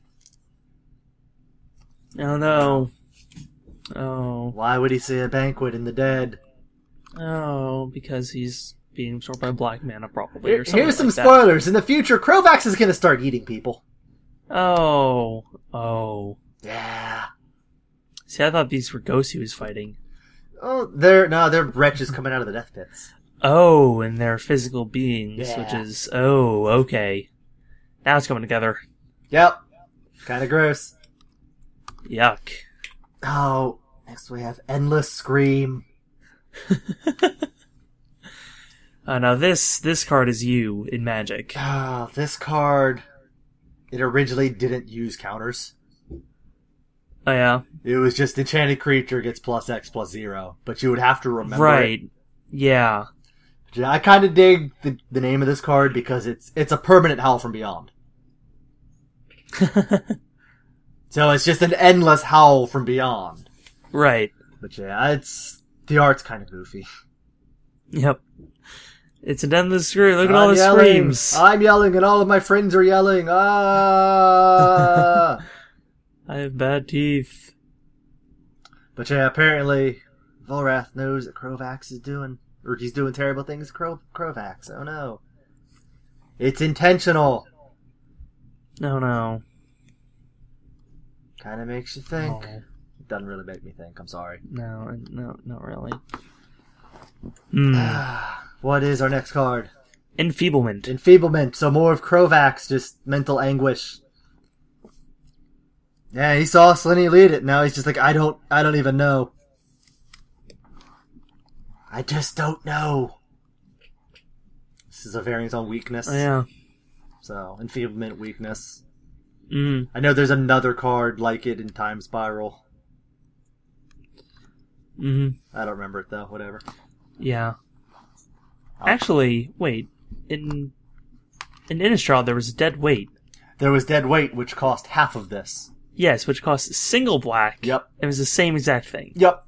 Speaker 1: Oh no. Oh.
Speaker 2: Why would he say a banquet in the dead?
Speaker 1: Oh, because he's being absorbed by black mana, probably. Or something
Speaker 2: Here's some
Speaker 1: like that.
Speaker 2: spoilers. In the future, Krovax is going to start eating people.
Speaker 1: Oh. Oh.
Speaker 2: Yeah.
Speaker 1: See, I thought these were ghosts he was fighting.
Speaker 2: Oh, they're wretches coming out of the death pits.
Speaker 1: Oh, and they're physical beings,
Speaker 2: Yeah.
Speaker 1: which is... Oh, okay. Now it's coming together.
Speaker 2: Yep. Kind of gross.
Speaker 1: Yuck.
Speaker 2: Oh, next we have Endless Scream.
Speaker 1: Now this card is you in Magic.
Speaker 2: Oh, this card, it originally didn't use counters.
Speaker 1: Oh, yeah?
Speaker 2: It was just enchanted creature gets +X/+0, but you would have to remember
Speaker 1: Right.
Speaker 2: it.
Speaker 1: Yeah.
Speaker 2: I kind of dig the name of this card because it's a permanent Howl from Beyond. So it's just an endless Howl from Beyond.
Speaker 1: Right.
Speaker 2: But yeah, the art's kind of goofy.
Speaker 1: Yep. It's an endless scream. Look at all
Speaker 2: I'm
Speaker 1: the
Speaker 2: yelling.
Speaker 1: screams.
Speaker 2: I'm yelling and all of my friends are yelling. Ah!
Speaker 1: I have bad teeth.
Speaker 2: But yeah, apparently Volrath knows that Krovax is doing, or he's doing terrible things to Krovax. Oh no. It's intentional.
Speaker 1: No, no.
Speaker 2: Kind of makes you think.
Speaker 1: Oh.
Speaker 2: It doesn't really make me think, I'm sorry.
Speaker 1: No, not really.
Speaker 2: What is our next card?
Speaker 1: Enfeeblement.
Speaker 2: Enfeeblement. So more of Krovax, just mental anguish. Yeah, he saw Slinny lead it. Now he's just like, I don't even know. I just don't know. This is a variant on weakness.
Speaker 1: Oh, yeah.
Speaker 2: So, enfeeblement, weakness.
Speaker 1: Mm.
Speaker 2: I know there's another card like it in Time Spiral.
Speaker 1: Mm-hmm.
Speaker 2: I don't remember it though, whatever.
Speaker 1: Yeah. Actually, wait. In Innistrad, there was dead weight.
Speaker 2: There was dead weight, which cost half of this.
Speaker 1: Yes, which cost single black.
Speaker 2: Yep.
Speaker 1: It was the same exact thing.
Speaker 2: Yep.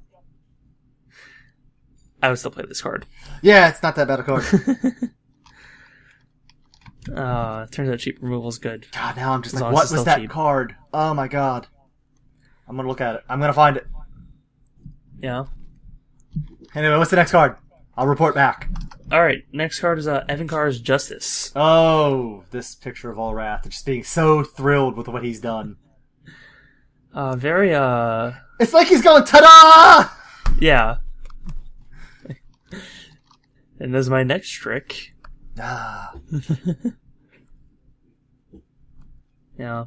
Speaker 1: I would still play this card.
Speaker 2: Yeah, it's not that bad a card.
Speaker 1: Turns out cheap removal is good.
Speaker 2: God, now I'm just
Speaker 1: As
Speaker 2: like,
Speaker 1: long as
Speaker 2: what
Speaker 1: it's
Speaker 2: was
Speaker 1: still
Speaker 2: that
Speaker 1: cheap.
Speaker 2: card? Oh my god. I'm gonna look at it. I'm gonna find it.
Speaker 1: Yeah.
Speaker 2: Anyway, what's the next card? I'll report back.
Speaker 1: Alright, next card is Evankar's Justice.
Speaker 2: Oh, this picture of Allwrath, just being so thrilled with what he's done.
Speaker 1: Very,
Speaker 2: It's like he's going, ta-da!
Speaker 1: yeah. And there's my next trick.
Speaker 2: Ah.
Speaker 1: Yeah.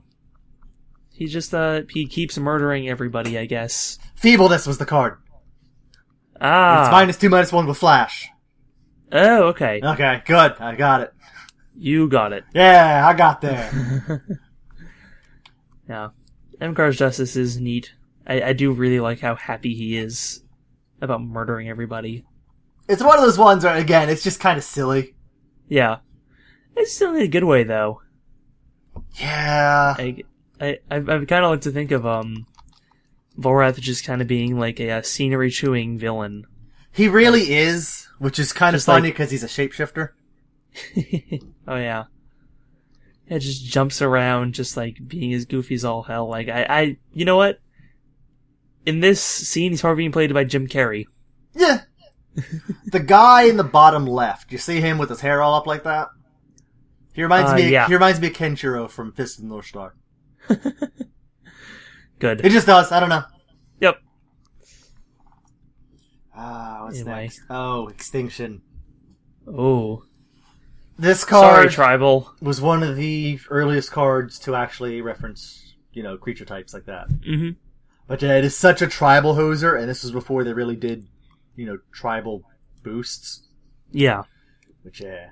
Speaker 1: He just, he keeps murdering everybody, I guess.
Speaker 2: Feebleness was the card.
Speaker 1: Ah.
Speaker 2: It's -2/-1 with Flash.
Speaker 1: Oh, okay.
Speaker 2: Okay, good. I got it.
Speaker 1: You got it.
Speaker 2: Yeah, I got there.
Speaker 1: Yeah. Evankar's Justice is neat. I do really like how happy he is about murdering everybody.
Speaker 2: It's one of those ones where, again, it's just kind of silly.
Speaker 1: Yeah. It's still in a good way, though.
Speaker 2: Yeah.
Speaker 1: I've kind of like to think of, Volrath just kind of being like a scenery-chewing villain.
Speaker 2: He really is, which is kind of
Speaker 1: Just
Speaker 2: funny
Speaker 1: like-
Speaker 2: because he's a shapeshifter.
Speaker 1: Oh, yeah. It just jumps around, just like being as goofy as all hell. Like, you know what? In this scene, he's probably being played by Jim Carrey.
Speaker 2: Yeah. The guy in the bottom left, you see him with his hair all up like that? He reminds me.
Speaker 1: Yeah.
Speaker 2: He reminds me of Kenshiro from Fist of the North Star.
Speaker 1: Good.
Speaker 2: It just does. I don't know.
Speaker 1: Yep.
Speaker 2: What's
Speaker 1: Anyway.
Speaker 2: next? Oh, Extinction.
Speaker 1: Oh.
Speaker 2: This
Speaker 1: Sorry,
Speaker 2: card
Speaker 1: Tribal.
Speaker 2: was one of the earliest cards to actually reference, creature types like that.
Speaker 1: Mm-hmm.
Speaker 2: But yeah, it is such a tribal hoser, and this was before they really did, tribal boosts.
Speaker 1: Yeah.
Speaker 2: Which, yeah.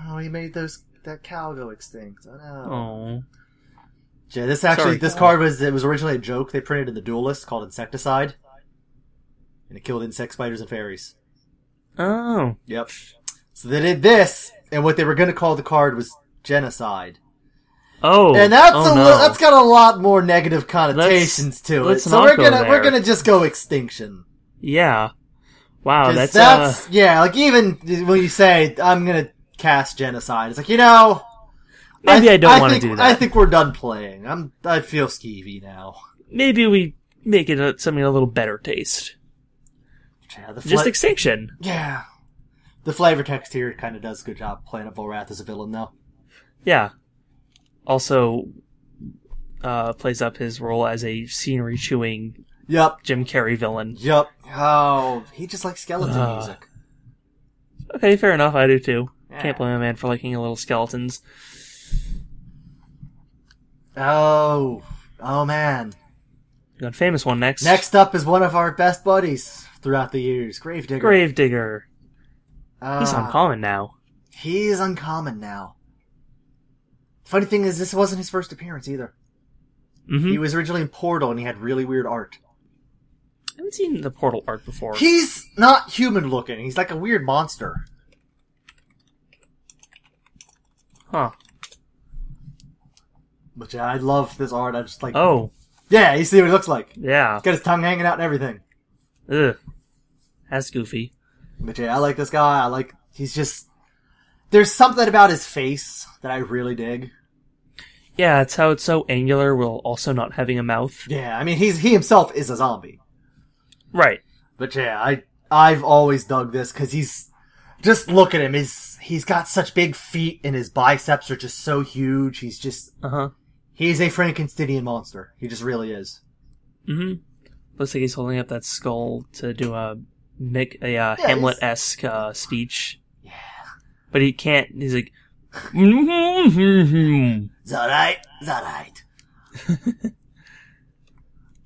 Speaker 2: Oh, he made that cow go extinct. Oh no.
Speaker 1: Oh.
Speaker 2: Yeah, this
Speaker 1: Sorry.
Speaker 2: card was originally a joke they printed in the Duelist called Insecticide. And it killed insect spiders and fairies.
Speaker 1: Oh.
Speaker 2: Yep. So they did this, and what they were going to call the card was Genocide.
Speaker 1: Oh.
Speaker 2: And that's
Speaker 1: no.
Speaker 2: that's got a lot more negative connotations to it.
Speaker 1: let's
Speaker 2: So
Speaker 1: not
Speaker 2: we're
Speaker 1: go
Speaker 2: gonna
Speaker 1: there.
Speaker 2: just go Extinction.
Speaker 1: Yeah. Wow,
Speaker 2: that's yeah, like even when you say, I'm gonna cast Genocide, it's like,
Speaker 1: maybe I don't want to do that.
Speaker 2: I think we're done playing. I feel skeevy now.
Speaker 1: Maybe we make it something a little better taste.
Speaker 2: Yeah,
Speaker 1: just Extinction.
Speaker 2: Yeah. The flavor text here kind of does a good job playing up Volrath as a villain, though.
Speaker 1: Yeah. Also, plays up his role as a scenery-chewing Jim Carrey villain.
Speaker 2: Yep. Oh, he just likes skeleton music.
Speaker 1: Okay, fair enough, I do too.
Speaker 2: Yeah.
Speaker 1: Can't blame a man for liking a little skeletons.
Speaker 2: Oh man.
Speaker 1: We got a famous one next.
Speaker 2: Next up is one of our best buddies throughout the years, Gravedigger.
Speaker 1: Gravedigger. He's uncommon now.
Speaker 2: He's uncommon now. Funny thing is, this wasn't his first appearance either.
Speaker 1: Mm-hmm.
Speaker 2: He was originally in Portal, and he had really weird art.
Speaker 1: I haven't seen the Portal art before.
Speaker 2: He's not human-looking. He's like a weird monster.
Speaker 1: Huh.
Speaker 2: But yeah, I love this art. I just like...
Speaker 1: Oh.
Speaker 2: Yeah, you see what he looks like.
Speaker 1: Yeah.
Speaker 2: He's got his tongue hanging out and everything.
Speaker 1: Ugh. That's goofy.
Speaker 2: But yeah, I like this guy. He's just... There's something about his face that I really dig.
Speaker 1: Yeah, it's how it's so angular while also not having a mouth.
Speaker 2: Yeah, I mean, he himself is a zombie.
Speaker 1: Right.
Speaker 2: But yeah, I've always dug this, because he's... Just look at him. He's got such big feet, and his biceps are just so huge. He's just...
Speaker 1: Uh-huh.
Speaker 2: He's a Frankensteinian monster. He just really is.
Speaker 1: Mm-hmm. Looks like he's holding up that skull to do a Hamlet-esque speech.
Speaker 2: Yeah.
Speaker 1: But he can't... He's like...
Speaker 2: It's alright.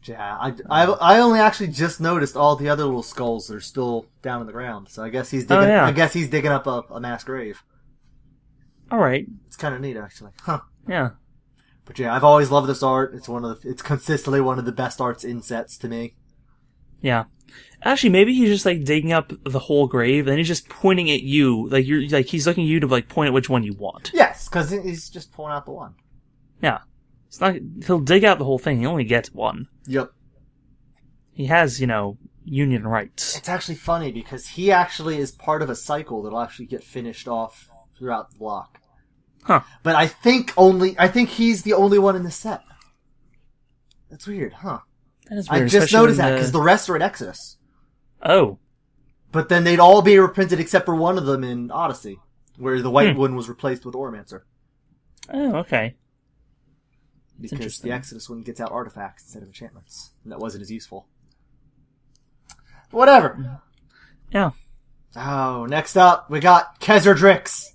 Speaker 2: Yeah, I only actually just noticed all the other little skulls that are still down in the ground. So I guess he's digging. I guess he's digging up a mass grave.
Speaker 1: All right,
Speaker 2: it's kind of neat, actually. Huh?
Speaker 1: Yeah.
Speaker 2: But yeah, I've always loved this art. It's consistently one of the best arts in sets to me.
Speaker 1: Yeah. Actually, maybe he's just like digging up the whole grave, and then he's just pointing at you, like he's looking at you to like point at which one you want.
Speaker 2: Yes, because he's just pulling out the one.
Speaker 1: Yeah. It's not. He'll dig out the whole thing. He only gets one.
Speaker 2: Yep.
Speaker 1: He has, union rights.
Speaker 2: It's actually funny because he actually is part of a cycle that'll actually get finished off throughout the block.
Speaker 1: Huh.
Speaker 2: But I think he's the only one in the set. That's weird, huh?
Speaker 1: That is weird.
Speaker 2: I just noticed that because the rest are in Exodus.
Speaker 1: Oh.
Speaker 2: But then they'd all be reprinted except for one of them in Odyssey, where the white one was replaced with Oromancer.
Speaker 1: Oh, okay.
Speaker 2: Because the Exodus one gets out artifacts instead of enchantments. And that wasn't as useful. Whatever.
Speaker 1: Yeah.
Speaker 2: Oh, next up, we got Khazard-Rix.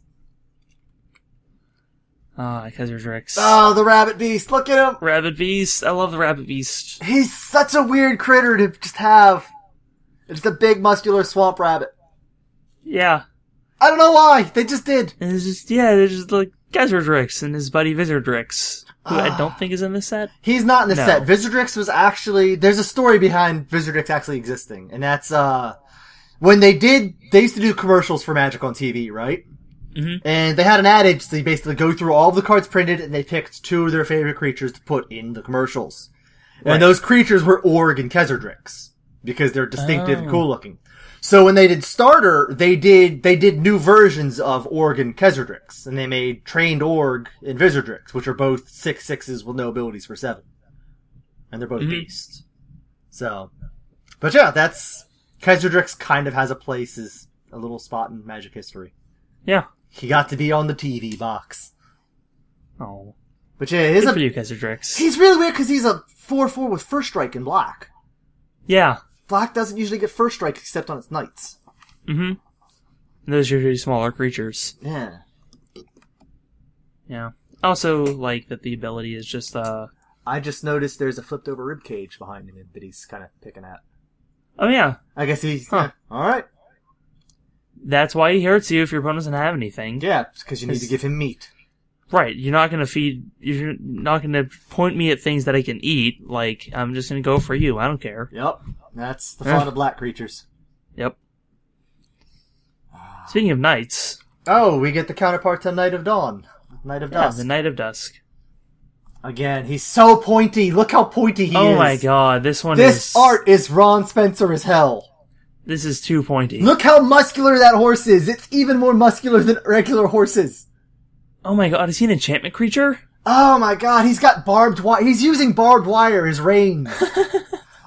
Speaker 1: Khazard-Rix.
Speaker 2: Oh, the Rabbit Beast. Look at him.
Speaker 1: Rabbit Beast. I love the Rabbit Beast.
Speaker 2: He's such a weird critter to just have. It's a big, muscular swamp rabbit.
Speaker 1: Yeah.
Speaker 2: I don't know why. They just did.
Speaker 1: And it's just, they're just like Khazard-Rix and his buddy Wizardrix, who I don't think is in this set.
Speaker 2: He's not in the set. Wizardrix was actually... There's a story behind Wizardrix actually existing, and that's, when they used to do commercials for Magic on TV, right? Mm-hmm. And they had an adage, they basically go through all of the cards printed, and they picked 2 of their favorite creatures to put in the commercials. Right. And those creatures were Org and Khazard-Rix, because they're distinctive and cool looking. So when they did Starter, they did new versions of Org and Khazard-Rix, and they made Trained Org and Wizardrix, which are both 6/6s with no abilities for 7. And they're both beasts. So, but yeah, Khazard-Rix kind of has a place as a little spot in Magic history.
Speaker 1: Yeah.
Speaker 2: He got to be on the TV box.
Speaker 1: Oh.
Speaker 2: But yeah,
Speaker 1: good for you, Khazard-Rix.
Speaker 2: He's really weird because he's a 4/4 with First Strike in black.
Speaker 1: Yeah.
Speaker 2: Black doesn't usually get First Strike except on its Knights.
Speaker 1: Mm-hmm. Those are usually smaller creatures.
Speaker 2: Yeah.
Speaker 1: Yeah. Also, like, that the ability is just,
Speaker 2: I just noticed there's a flipped over ribcage behind him that he's kind of picking at.
Speaker 1: Oh, yeah.
Speaker 2: I guess he's... Huh. Yeah. Alright.
Speaker 1: That's why he hurts you if your opponent doesn't have anything.
Speaker 2: Yeah, because you need to give him meat.
Speaker 1: Right, you're not going to point me at things that I can eat, like, I'm just going to go for you, I don't care.
Speaker 2: Yep, that's the fun of black creatures.
Speaker 1: Yep. Speaking of knights...
Speaker 2: Oh, we get the counterpart to Knight of Dawn. Knight of Dusk.
Speaker 1: The Knight of Dusk.
Speaker 2: Again, he's so pointy, look how pointy he is.
Speaker 1: Oh my god, this
Speaker 2: art is Ron Spencer as hell.
Speaker 1: This is too pointy.
Speaker 2: Look how muscular that horse is. It's even more muscular than regular horses.
Speaker 1: Oh my god, is he an enchantment creature?
Speaker 2: Oh my god, he's got barbed wire. He's using barbed wire as reins.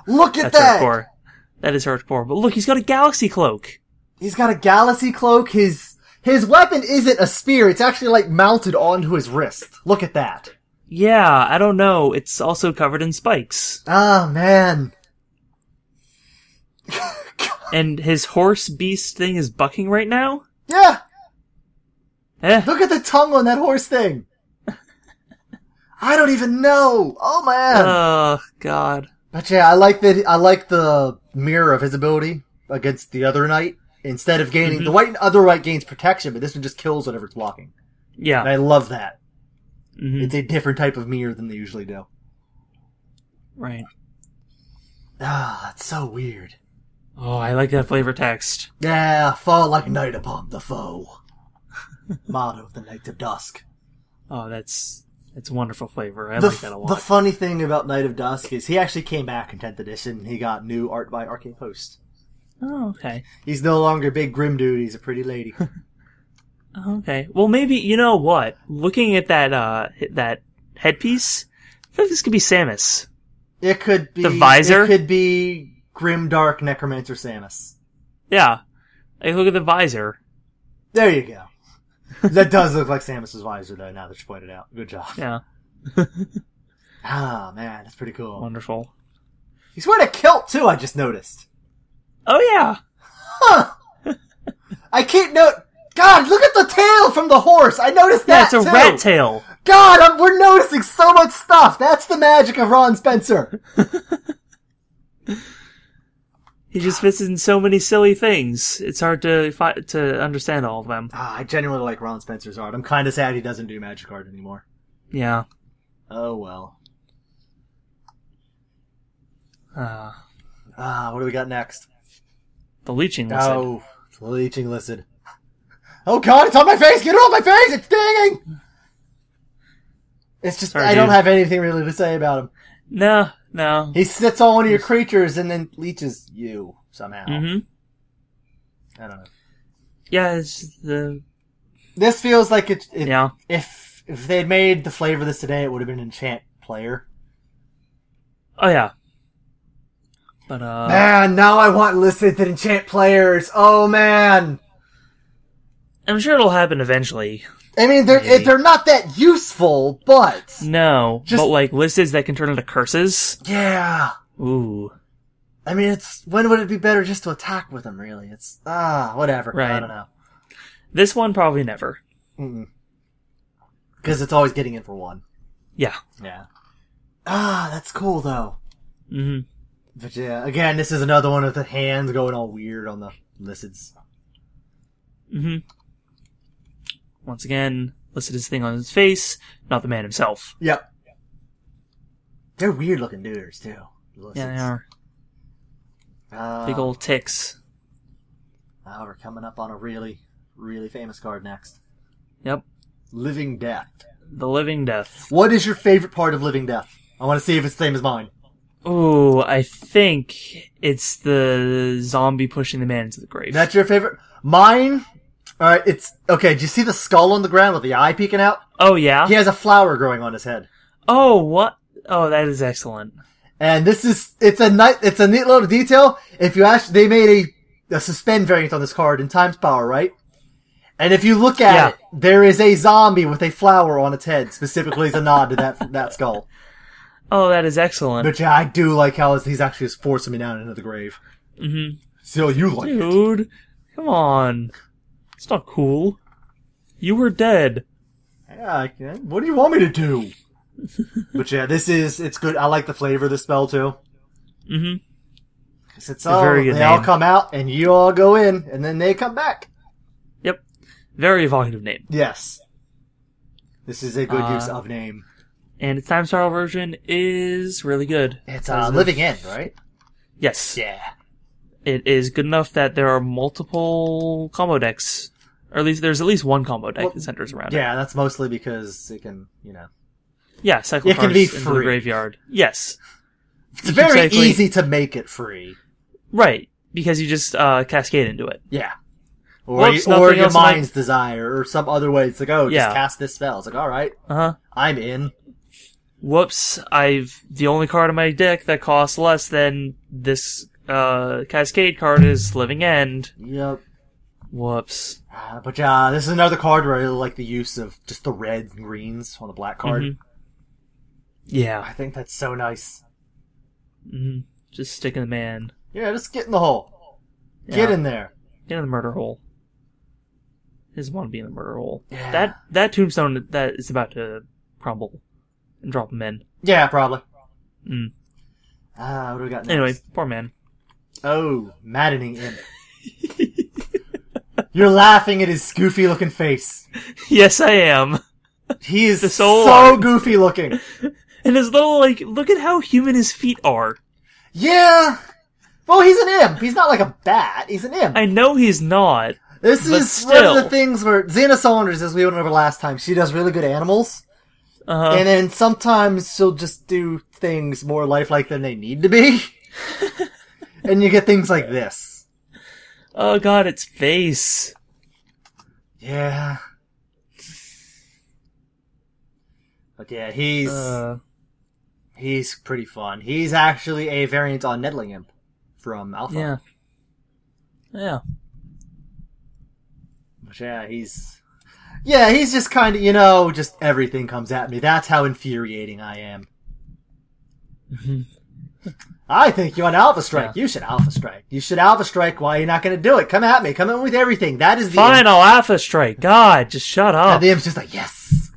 Speaker 2: Look at
Speaker 1: That's
Speaker 2: that.
Speaker 1: hardcore. That is hardcore. But look, he's got a galaxy cloak.
Speaker 2: He's got a galaxy cloak. His weapon isn't a spear. It's actually like mounted onto his wrist. Look at that.
Speaker 1: Yeah, I don't know. It's also covered in spikes.
Speaker 2: Oh man.
Speaker 1: And his horse beast thing is bucking right now?
Speaker 2: Yeah.
Speaker 1: Look
Speaker 2: at the tongue on that horse thing. I don't even know. Oh man.
Speaker 1: Oh god.
Speaker 2: But yeah, I like the mirror of his ability against the other knight. Instead of gaining the other knight gains protection, but this one just kills whatever it's blocking.
Speaker 1: Yeah.
Speaker 2: And I love that.
Speaker 1: Mm-hmm.
Speaker 2: It's a different type of mirror than they usually do.
Speaker 1: Right.
Speaker 2: Ah, that's so weird.
Speaker 1: Oh, I like that flavor text.
Speaker 2: Yeah, fall like night upon the foe. Motto of the Knights of Dusk.
Speaker 1: Oh, it's a wonderful flavor. I like that a lot.
Speaker 2: The funny thing about Knight of Dusk is he actually came back in 10th edition. He got new art by Arcane Post.
Speaker 1: Oh, okay.
Speaker 2: He's no longer a big grim dude. He's a pretty lady.
Speaker 1: Okay. Well, maybe, you know what? Looking at that headpiece, I feel like this could be Samus.
Speaker 2: It could be...
Speaker 1: The visor?
Speaker 2: It could be Grim Dark Necromancer Samus.
Speaker 1: Yeah. Like, look at the visor.
Speaker 2: There you go. That does look like Samus's visor, though, now that you pointed out. Good job.
Speaker 1: Yeah.
Speaker 2: Ah, man, that's pretty cool.
Speaker 1: Wonderful.
Speaker 2: He's wearing a kilt, too, I just noticed.
Speaker 1: Oh, yeah.
Speaker 2: Huh. I can't note... God, look at the tail from the horse! I noticed that,
Speaker 1: Yeah, it's a
Speaker 2: too.
Speaker 1: rat tail.
Speaker 2: God, we're noticing so much stuff! That's the magic of Ron Spencer!
Speaker 1: He just fits in so many silly things. It's hard to understand all of them.
Speaker 2: Ah, I genuinely like Ron Spencer's art. I'm kind of sad he doesn't do magic art anymore.
Speaker 1: Yeah.
Speaker 2: Oh, well.
Speaker 1: What
Speaker 2: What do we got next?
Speaker 1: The leeching lizard.
Speaker 2: Oh, the leeching lizard. Oh god, it's on my face! Get it off my face! It's stinging! It's just,
Speaker 1: Sorry,
Speaker 2: I don't
Speaker 1: dude.
Speaker 2: have anything really to say about him.
Speaker 1: No.
Speaker 2: He sits on one of your creatures and then leeches you, somehow.
Speaker 1: Mm-hmm.
Speaker 2: I don't know.
Speaker 1: Yeah, it's the...
Speaker 2: This feels like
Speaker 1: Yeah.
Speaker 2: if they'd made the flavor of this today, it would have been an enchant player.
Speaker 1: Oh, yeah. But,
Speaker 2: Man, now I want listed enchant players. Oh, man.
Speaker 1: I'm sure it'll happen eventually.
Speaker 2: I mean, they're not that useful, but...
Speaker 1: No, but like lizards that can turn into curses?
Speaker 2: Yeah.
Speaker 1: Ooh.
Speaker 2: I mean, when would it be better just to attack with them, really? It's, whatever.
Speaker 1: Right.
Speaker 2: I don't know.
Speaker 1: This one, probably never.
Speaker 2: Because it's always getting in for one.
Speaker 1: Yeah.
Speaker 2: Yeah. That's cool, though.
Speaker 1: Mm-hmm.
Speaker 2: But yeah, again, this is another one of the hands going all weird on the lizards.
Speaker 1: Mm-hmm. Once again, listed his thing on his face, not the man himself.
Speaker 2: Yep. They're weird looking dudes, too.
Speaker 1: Yeah, they are. Big old ticks.
Speaker 2: We're coming up on a really, really famous card next.
Speaker 1: Yep.
Speaker 2: Living Death.
Speaker 1: The Living Death.
Speaker 2: What is your favorite part of Living Death? I want to see if it's the same as mine.
Speaker 1: Ooh, I think it's the zombie pushing the man into the grave.
Speaker 2: That's your favorite? Mine? Alright, okay, do you see the skull on the ground with the eye peeking out?
Speaker 1: Oh, yeah?
Speaker 2: He has a flower growing on his head.
Speaker 1: Oh, what? Oh, that is excellent.
Speaker 2: And it's a neat little detail. If you they made a suspend variant on this card in Time's Power, right? And if you look at it, there is a zombie with a flower on its head, specifically as a nod to that skull.
Speaker 1: Oh, that is excellent.
Speaker 2: But yeah, I do like how he's actually just forcing me down into the grave.
Speaker 1: Mm-hmm.
Speaker 2: So you like it.
Speaker 1: Dude, come on. It's not cool. You were dead.
Speaker 2: Yeah, what do you want me to do? But yeah, it's good. I like the flavor of the spell too.
Speaker 1: Mm-hmm.
Speaker 2: It's very good. They all come out, and you all go in, and then they come back.
Speaker 1: Yep. Very evocative name.
Speaker 2: Yes. This is a good use of name.
Speaker 1: And its time spiral version is really good.
Speaker 2: It's Living End, right?
Speaker 1: Yes.
Speaker 2: Yeah.
Speaker 1: It is good enough that there are multiple combo decks. Or there's at least one combo deck that centers around it.
Speaker 2: Yeah, that's mostly because it can,
Speaker 1: Yeah, cycle
Speaker 2: it can
Speaker 1: cards
Speaker 2: be
Speaker 1: into the
Speaker 2: free.
Speaker 1: graveyard. Yes.
Speaker 2: It's very easy to make it free.
Speaker 1: Right. because you just cascade into it.
Speaker 2: Yeah. Or your mind's desire, or some other way. It's like, oh, just cast this spell. It's like, alright. I'm in.
Speaker 1: Whoops, the only card in my deck that costs less than this Cascade card is Living End.
Speaker 2: Yep.
Speaker 1: Whoops.
Speaker 2: But yeah, this is another card where I really like the use of just the reds and greens on the black card.
Speaker 1: Mm-hmm. Yeah.
Speaker 2: I think that's so nice.
Speaker 1: Mm-hmm. Just stick in the man.
Speaker 2: Yeah, just get in the hole. Yeah. Get in there.
Speaker 1: Get in the murder hole. He doesn't want to be in the murder hole.
Speaker 2: Yeah.
Speaker 1: That tombstone that is about to crumble and drop him in.
Speaker 2: Yeah, probably.
Speaker 1: What
Speaker 2: do we got next?
Speaker 1: Anyway, poor man.
Speaker 2: Oh, maddening imp. You're laughing at his goofy looking face.
Speaker 1: Yes, I am.
Speaker 2: He is so goofy looking.
Speaker 1: And his little, look at how human his feet are.
Speaker 2: Yeah. Well, he's an imp. He's not like a bat. He's an imp.
Speaker 1: I know he's not.
Speaker 2: This is one of the things where Xena Saunders, as we went over last time, she does really good animals. And then sometimes she'll just do things more lifelike than they need to be. And you get things like this.
Speaker 1: Oh god, its face.
Speaker 2: Yeah. But yeah, he's pretty fun. He's actually a variant on Nettling Imp from Alpha.
Speaker 1: Yeah.
Speaker 2: But yeah, he's just kind of, just everything comes at me. That's how infuriating I am. I think you want Alpha Strike. Yeah. You should Alpha Strike. You should Alpha Strike. Why are you not going to do it? Come at me. Come in with everything. That is the
Speaker 1: Fine, I'll Alpha Strike. God, just shut up.
Speaker 2: And the Imp's just like, yes.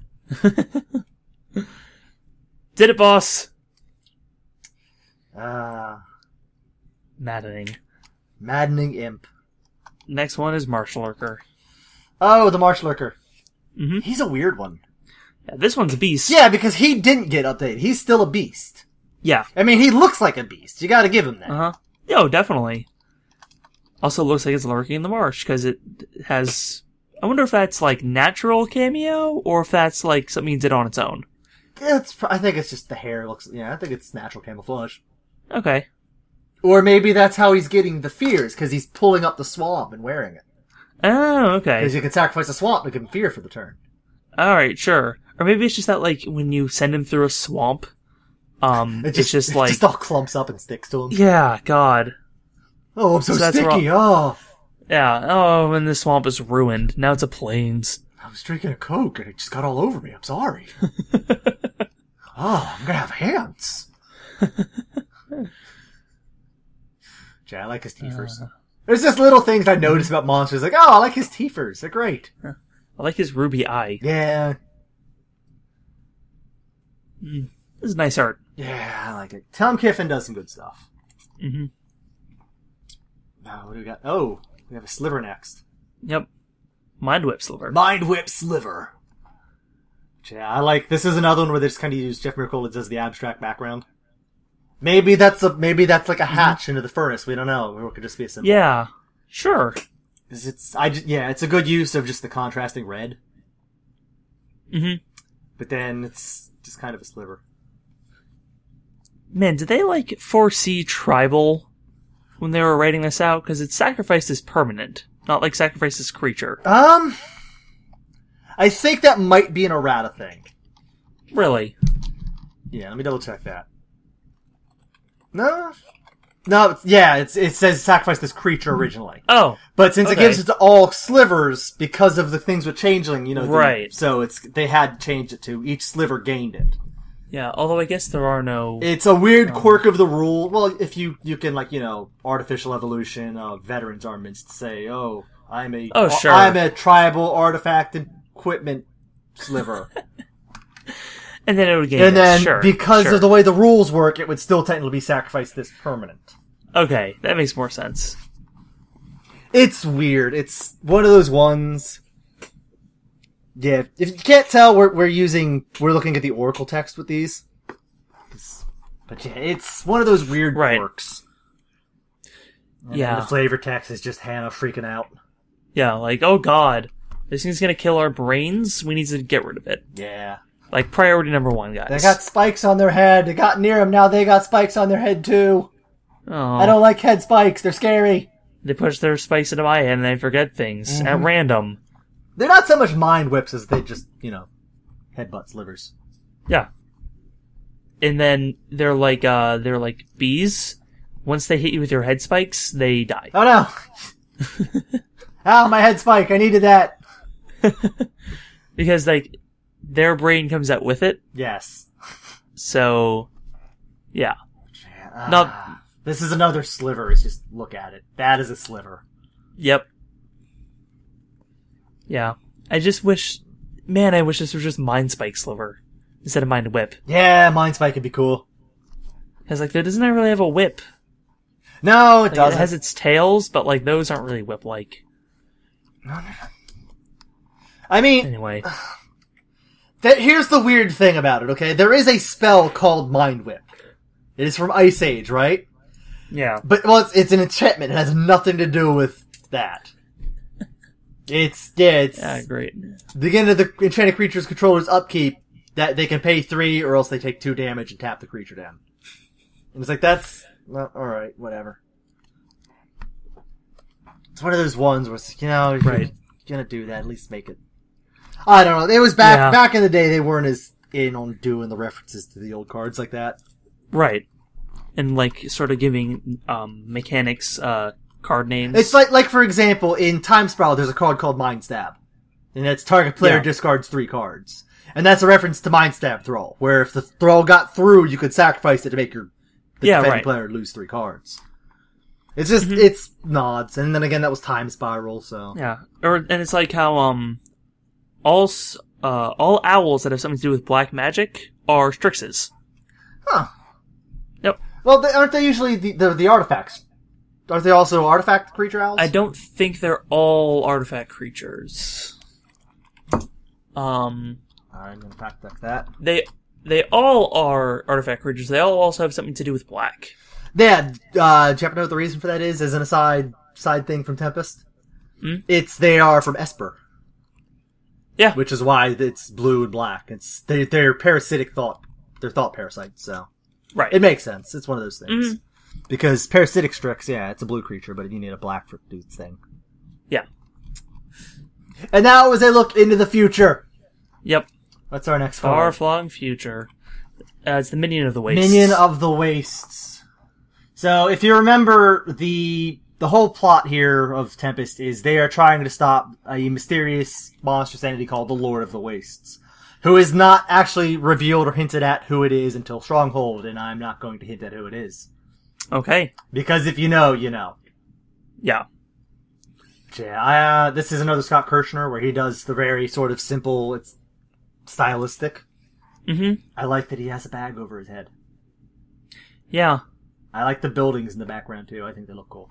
Speaker 1: Did it, boss.
Speaker 2: Maddening Imp.
Speaker 1: Next one is Marsh Lurker.
Speaker 2: Oh, the Marsh Lurker.
Speaker 1: Mm-hmm.
Speaker 2: He's a weird one.
Speaker 1: Yeah, this one's a beast.
Speaker 2: Yeah, because he didn't get updated. He's still a beast.
Speaker 1: Yeah.
Speaker 2: I mean, he looks like a beast. You gotta give him that.
Speaker 1: Yo, definitely. Also looks like it's lurking in the marsh, because it has... I wonder if that's, natural cameo, or if that's, something he did on its own.
Speaker 2: I think it's just the hair looks... Yeah, I think it's natural camouflage.
Speaker 1: Okay.
Speaker 2: Or maybe that's how he's getting the fears, because he's pulling up the swamp and wearing it.
Speaker 1: Oh, okay.
Speaker 2: Because you can sacrifice a swamp to give him fear for the turn.
Speaker 1: Alright, sure. Or maybe it's just that, when you send him through a swamp, it just
Speaker 2: all clumps up and sticks to him.
Speaker 1: Yeah, God.
Speaker 2: Oh, I'm so sticky, oh.
Speaker 1: Yeah, oh, and the swamp is ruined. Now it's a plains.
Speaker 2: I was drinking a Coke and it just got all over me, I'm sorry. Oh, I'm gonna have hands. Yeah, I like his teethers. There's just little things I notice about monsters, oh, I like his teethers, they're great.
Speaker 1: I like his ruby eye.
Speaker 2: Yeah.
Speaker 1: This is nice art.
Speaker 2: Yeah, I like it. Tom Kiffin does some good stuff.
Speaker 1: Mm-hmm.
Speaker 2: Now, what do we got? Oh, we have a sliver next.
Speaker 1: Yep. Mind Whip Sliver.
Speaker 2: Mind Whip Sliver. Yeah, I like... This is another one where they just kind of use Jeff Miracle as the abstract background. Maybe that's like a hatch into the furnace. We don't know. Or it could just be a symbol.
Speaker 1: Yeah. Sure.
Speaker 2: It's a good use of just the contrasting red.
Speaker 1: Mm-hmm.
Speaker 2: But then it's just kind of a sliver.
Speaker 1: Man, did they, foresee tribal when they were writing this out? Because it's sacrificed as permanent, not sacrificed as creature.
Speaker 2: I think that might be an errata thing.
Speaker 1: Really?
Speaker 2: Yeah, let me double check that. No, it says sacrifice this creature originally.
Speaker 1: Oh.
Speaker 2: But since it gives it to all slivers, because of the things with Changeling,
Speaker 1: right.
Speaker 2: So they had to change it to each sliver gained it.
Speaker 1: Yeah, although I guess there are no...
Speaker 2: It's a weird quirk of the rule. Well, if you can, artificial evolution of veterans armaments to say, I'm a tribal artifact equipment sliver.
Speaker 1: And then it would gain
Speaker 2: And then,
Speaker 1: sure,
Speaker 2: because of the way the rules work, it would still technically be sacrificed this permanent.
Speaker 1: Okay, that makes more sense.
Speaker 2: It's weird. It's one of those ones... Yeah, if you can't tell, we're looking at the Oracle text with these. But yeah, it's one of those weird quirks. And the flavor text is just Hannah freaking out.
Speaker 1: Yeah, oh god, this thing's gonna kill our brains, we need to get rid of it.
Speaker 2: Yeah.
Speaker 1: Priority number one, guys.
Speaker 2: They got spikes on their head, they got near them, now they got spikes on their head too.
Speaker 1: Oh.
Speaker 2: I don't like head spikes. They're scary.
Speaker 1: They push their spikes into my head and they forget things at random.
Speaker 2: They're not so much mind whips as they just, headbutt slivers.
Speaker 1: Yeah. And then they're like bees. Once they hit you with your head spikes, they die.
Speaker 2: Oh no! Ow, my head spike! I needed that!
Speaker 1: Because, their brain comes out with it.
Speaker 2: Yes.
Speaker 1: So, yeah.
Speaker 2: This is another sliver. It's just, look at it. That is a sliver.
Speaker 1: Yep. Yeah. I just wish... Man, I wish this was just Mind Spike Sliver instead of Mind Whip.
Speaker 2: Yeah, Mind Spike would be cool.
Speaker 1: Because, it doesn't really have a whip.
Speaker 2: No, it doesn't.
Speaker 1: It has its tails, but, those aren't really whip-like.
Speaker 2: No. I mean...
Speaker 1: Anyway.
Speaker 2: Here's the weird thing about it, okay? There is a spell called Mind Whip. It is from Ice Age, right?
Speaker 1: Yeah.
Speaker 2: But, it's an enchantment. It has nothing to do with that. It's
Speaker 1: great.
Speaker 2: Beginning of the enchanted creature's controller's upkeep, that they can pay 3 or else they take 2 damage and tap the creature down. And it's that's... Well, alright, whatever. It's one of those ones where, if you're gonna do that, at least make it... I don't know. It was back in the day, they weren't as in on doing the references to the old cards like that.
Speaker 1: Right. And, sort of giving, mechanics, card names.
Speaker 2: It's like, for example, in Time Spiral, there's a card called Mind Stab. And that's target player discards 3 cards. And that's a reference to Mind Stab Thrall, where if the Thrall got through, you could sacrifice it to make the defending player lose 3 cards. It's just, it's nods. And then again, that was Time Spiral, so...
Speaker 1: Yeah. And it's like how, all owls that have something to do with black magic are Strixes.
Speaker 2: Huh.
Speaker 1: Yep.
Speaker 2: Well, aren't they usually the artifacts? Aren't they also artifact creature owls?
Speaker 1: I don't think they're all artifact creatures.
Speaker 2: I'm gonna fact check that.
Speaker 1: They all are artifact creatures. They all also have something to do with black.
Speaker 2: Yeah, do you happen to know what the reason for that is? As an side thing from Tempest? They are from Esper.
Speaker 1: Yeah.
Speaker 2: Which is why it's blue and black. They're parasitic they're thought parasites, so.
Speaker 1: Right.
Speaker 2: It makes sense. It's one of those things. Because parasitic Strix, it's a blue creature, but you need a black for do its thing.
Speaker 1: Yeah.
Speaker 2: And now as I look into the future.
Speaker 1: Yep.
Speaker 2: What's our next card?
Speaker 1: Far-flung future. It's the Minion of the Wastes.
Speaker 2: Minion of the Wastes. So, if you remember, the whole plot here of Tempest is they are trying to stop a mysterious monstrous entity called the Lord of the Wastes, who is not actually revealed or hinted at who it is until Stronghold, and I'm not going to hint at who it is.
Speaker 1: Okay.
Speaker 2: Because if you know, you know.
Speaker 1: Yeah.
Speaker 2: Yeah, this is another Scott Kirshner where he does the very sort of simple, it's stylistic. I like that he has a bag over his head.
Speaker 1: Yeah.
Speaker 2: I like the buildings in the background too. I think they look cool.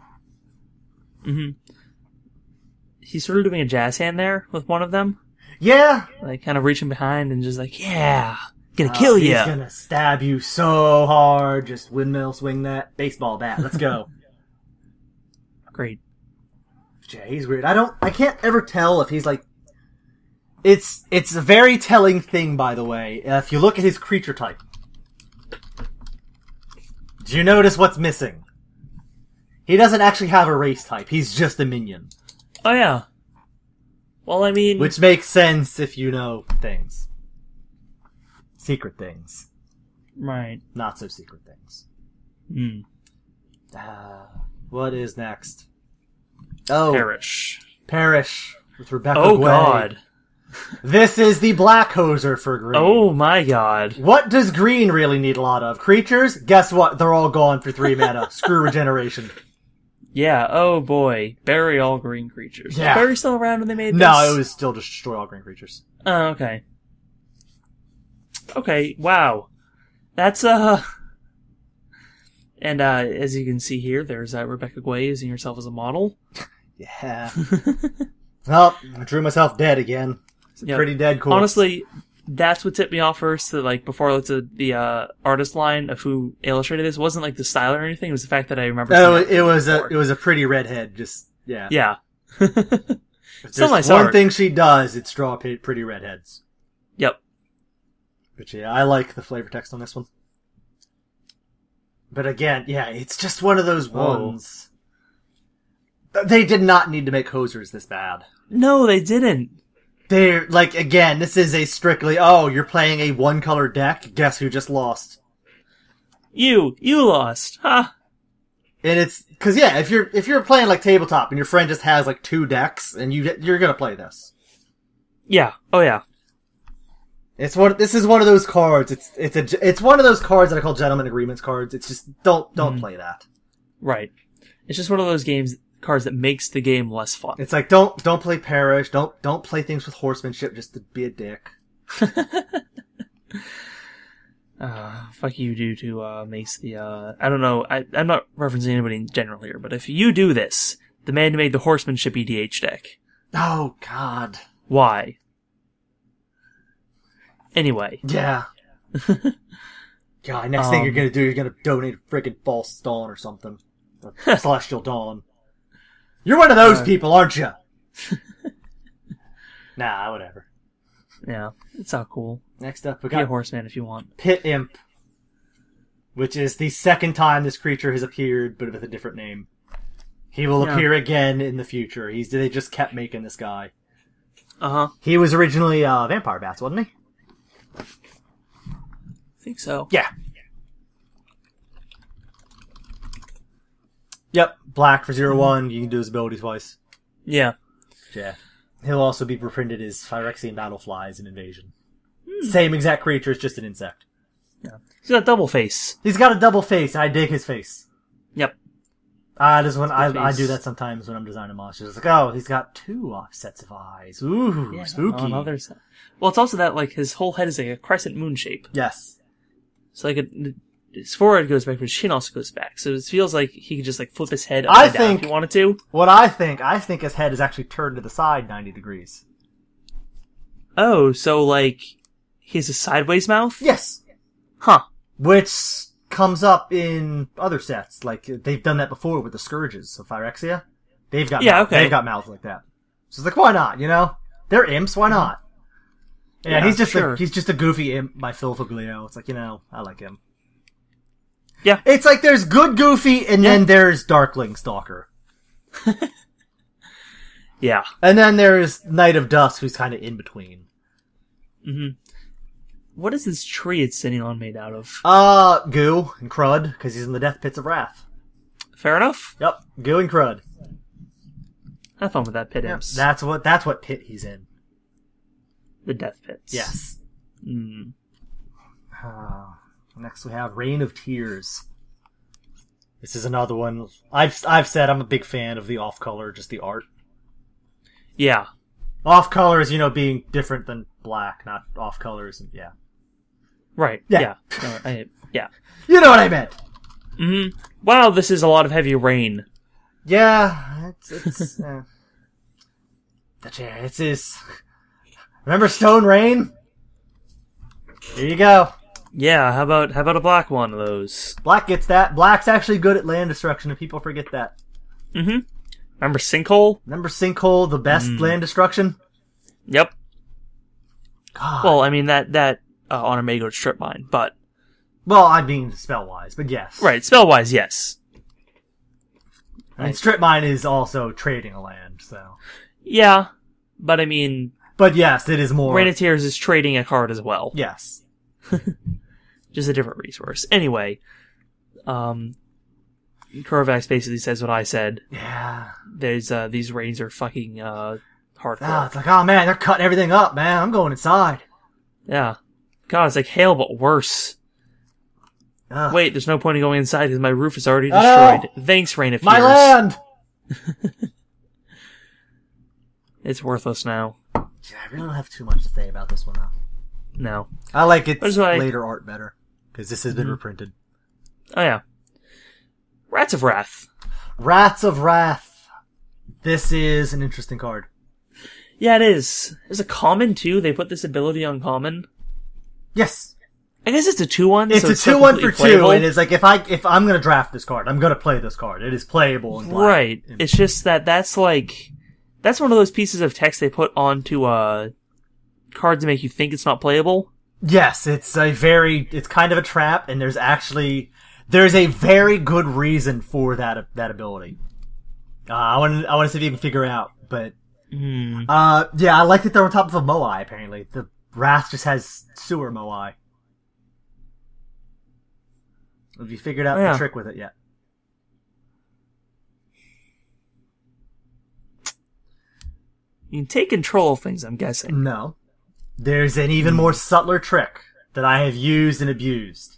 Speaker 1: He's sort of doing a jazz hand there with one of them.
Speaker 2: Yeah.
Speaker 1: Kind of reaching behind and just yeah. Gonna kill you.
Speaker 2: He's gonna stab you so hard. Just windmill swing that baseball bat. Let's go.
Speaker 1: Great.
Speaker 2: Yeah, he's weird. I can't ever tell if he's it's a very telling thing, by the way. If you look at his creature type. Do you notice what's missing? He doesn't actually have a race type. He's just a minion.
Speaker 1: Oh, yeah. Well, I mean...
Speaker 2: Which makes sense if you know things. Secret things.
Speaker 1: Right.
Speaker 2: Not so secret things. What is next? Oh. Perish. With Rebecca Gway.
Speaker 1: God.
Speaker 2: This is the Black Hoser for green.
Speaker 1: Oh my god.
Speaker 2: What does green really need a lot of? Creatures? Guess what? They're all gone for 3 mana. Screw regeneration.
Speaker 1: Yeah, oh boy. Bury all green creatures.
Speaker 2: Yeah.
Speaker 1: Was Bury still around when they made this?
Speaker 2: No, it was still just destroy all green creatures.
Speaker 1: Oh, okay. Okay, wow. That's, And, as you can see here, there's, Rebecca Gway using herself as a model.
Speaker 2: Yeah. Well, I drew myself dead again. It's a pretty dead corpse.
Speaker 1: Honestly, that's what tipped me off first, that, before I looked at the, artist line of who illustrated this. It wasn't, the style or anything, it was the fact that I remember
Speaker 2: it was a pretty redhead, just, yeah.
Speaker 1: Yeah.
Speaker 2: If there's one thing she does, it's draw pretty redheads.
Speaker 1: Yep.
Speaker 2: But yeah, I like the flavor text on this one. But again, yeah, it's just one of those ones. They did not need to make hosers this bad.
Speaker 1: No, they didn't.
Speaker 2: They're, like, again, this is a strictly, oh, you're playing a one-color deck, guess who just lost?
Speaker 1: You lost, huh?
Speaker 2: And it's, cause yeah, if you're playing, like, tabletop, and your friend just has, like, 2 decks, and you're gonna play this.
Speaker 1: Yeah, oh yeah.
Speaker 2: This is one of those cards, it's one of those cards that I call gentleman agreements cards, it's just, don't play that.
Speaker 1: Right. It's just one of those cards that makes the game less fun.
Speaker 2: It's like, don't play Perish, don't play things with horsemanship just to be a dick.
Speaker 1: Fuck you do to, Mace the, I don't know, I'm not referencing anybody in general here, but if you do this, the man who made the horsemanship EDH deck.
Speaker 2: Oh, God.
Speaker 1: Why? Anyway.
Speaker 2: Yeah. God, next thing you're gonna do, you're gonna donate a friggin' False Dawn or something. Or Celestial Dawn. You're one of those people, aren't you? Nah, whatever.
Speaker 1: Yeah, it's all cool.
Speaker 2: Next up, we
Speaker 1: Be a
Speaker 2: got
Speaker 1: horseman if you want.
Speaker 2: Pit Imp, which is the second time this creature has appeared, but with a different name. He will appear again in the future. They just kept making this guy.
Speaker 1: Uh-huh.
Speaker 2: He was originally Vampire Bats, wasn't he?
Speaker 1: I think so.
Speaker 2: Yeah. Yep, black for 0/1. You can do his ability twice.
Speaker 1: Yeah.
Speaker 2: Yeah. He'll also be reprinted as Phyrexian Battleflies in Invasion. Same exact creature, it's just an insect.
Speaker 1: Yeah. He's got a double face.
Speaker 2: He's got a double face, and I dig his face.
Speaker 1: Yep.
Speaker 2: This one, I do that sometimes when I'm designing monsters. It's like, oh, he's got 2 sets of eyes. Ooh,
Speaker 1: Yeah,
Speaker 2: spooky.
Speaker 1: on other side. Well, it's also that, like, his whole head is like a crescent moon shape.
Speaker 2: Yes.
Speaker 1: So, like, his forehead goes back, but his chin also goes back. So it feels like he could just, like, flip his head upside down if he wanted to.
Speaker 2: What I think his head is actually turned to the side 90 degrees.
Speaker 1: Oh, so, like, he has a sideways mouth?
Speaker 2: Yes.
Speaker 1: Huh.
Speaker 2: Which comes up in other sets. Like, they've done that before with the Scourges of Phyrexia. They've got they've got mouths like that. So it's like, why not, you know? They're imps, why not? Yeah, he's just a goofy imp by Phil Foglio. It's like, you know, I like him.
Speaker 1: Yeah.
Speaker 2: It's like there's good Goofy, and then there's Darkling Stalker.
Speaker 1: Yeah.
Speaker 2: And then there's Knight of Dusk, who's kind of in between.
Speaker 1: Mm-hmm. What is this tree it's sitting on made out of?
Speaker 2: Goo and Crud, because he's in the Death Pits of Wrath.
Speaker 1: Fair enough.
Speaker 2: Yep, Goo and Crud.
Speaker 1: Have fun with that, Pit Imps.
Speaker 2: That's what pit he's in.
Speaker 1: The Death Pits.
Speaker 2: Yes.
Speaker 1: Mm.
Speaker 2: Next we have Reign of Tears. This is another one. I've said I'm a big fan of the off-color, just the art.
Speaker 1: Yeah.
Speaker 2: Off-color is, being different than black, not off-colors, and yeah.
Speaker 1: Right.
Speaker 2: Yeah.
Speaker 1: Yeah.
Speaker 2: You know what I meant!
Speaker 1: Mm-hmm. Wow, this is a lot of heavy rain.
Speaker 2: Yeah, it's It's his... Remember Stone Rain? Here you go.
Speaker 1: Yeah, how about a black one of those?
Speaker 2: Black gets that. Black's actually good at land destruction, and people forget that.
Speaker 1: Mm-hmm. Remember Sinkhole?
Speaker 2: Remember Sinkhole, the best land destruction?
Speaker 1: Yep.
Speaker 2: God.
Speaker 1: Well, I mean, that on a Mago strip mine, but...
Speaker 2: Well, I mean spell-wise, but yes.
Speaker 1: Right, spell-wise, yes.
Speaker 2: And strip mine is also trading a land, so...
Speaker 1: Yeah, but I mean...
Speaker 2: But yes, it is more...
Speaker 1: Reign of Tears is trading a card as well.
Speaker 2: Yes.
Speaker 1: Just a different resource. Anyway, Corvax basically says what I said.
Speaker 2: Yeah.
Speaker 1: There's, these rains are fucking, hardcore.
Speaker 2: Oh, it's like, oh man, they're cutting everything up, man. I'm going inside.
Speaker 1: Yeah. God, it's like hail, but worse. Wait, there's no point in going inside because my roof is already destroyed. Thanks, Reign of Tears.
Speaker 2: My land!
Speaker 1: It's worthless now.
Speaker 2: Yeah, I really don't have too much to say about this one, though.
Speaker 1: No.
Speaker 2: I like its later art better, because this has been reprinted.
Speaker 1: Oh, yeah. Rats of Wrath.
Speaker 2: Rats of Wrath. This is an interesting card.
Speaker 1: Yeah, it is. There's a common, too. They put this ability on common.
Speaker 2: Yes.
Speaker 1: I guess it's a 2/1.
Speaker 2: It's
Speaker 1: so
Speaker 2: a 2/1 for
Speaker 1: playable.
Speaker 2: 2, and it's like, if I'm gonna draft this card, I'm gonna play this card. It is playable in black.
Speaker 1: Right. It's just that's one of those pieces of text they put onto, cards to make you think it's not playable.
Speaker 2: Yes, it's kind of a trap, and there's There's a very good reason for that ability. I want to see if you can figure it out, but yeah, I like that they're on top of a Moai. Apparently, the Wrath just has sewer Moai. Have you figured out the trick with it yet?
Speaker 1: You can take control of things, I'm guessing.
Speaker 2: No. There's an even more subtler trick that I have used and abused.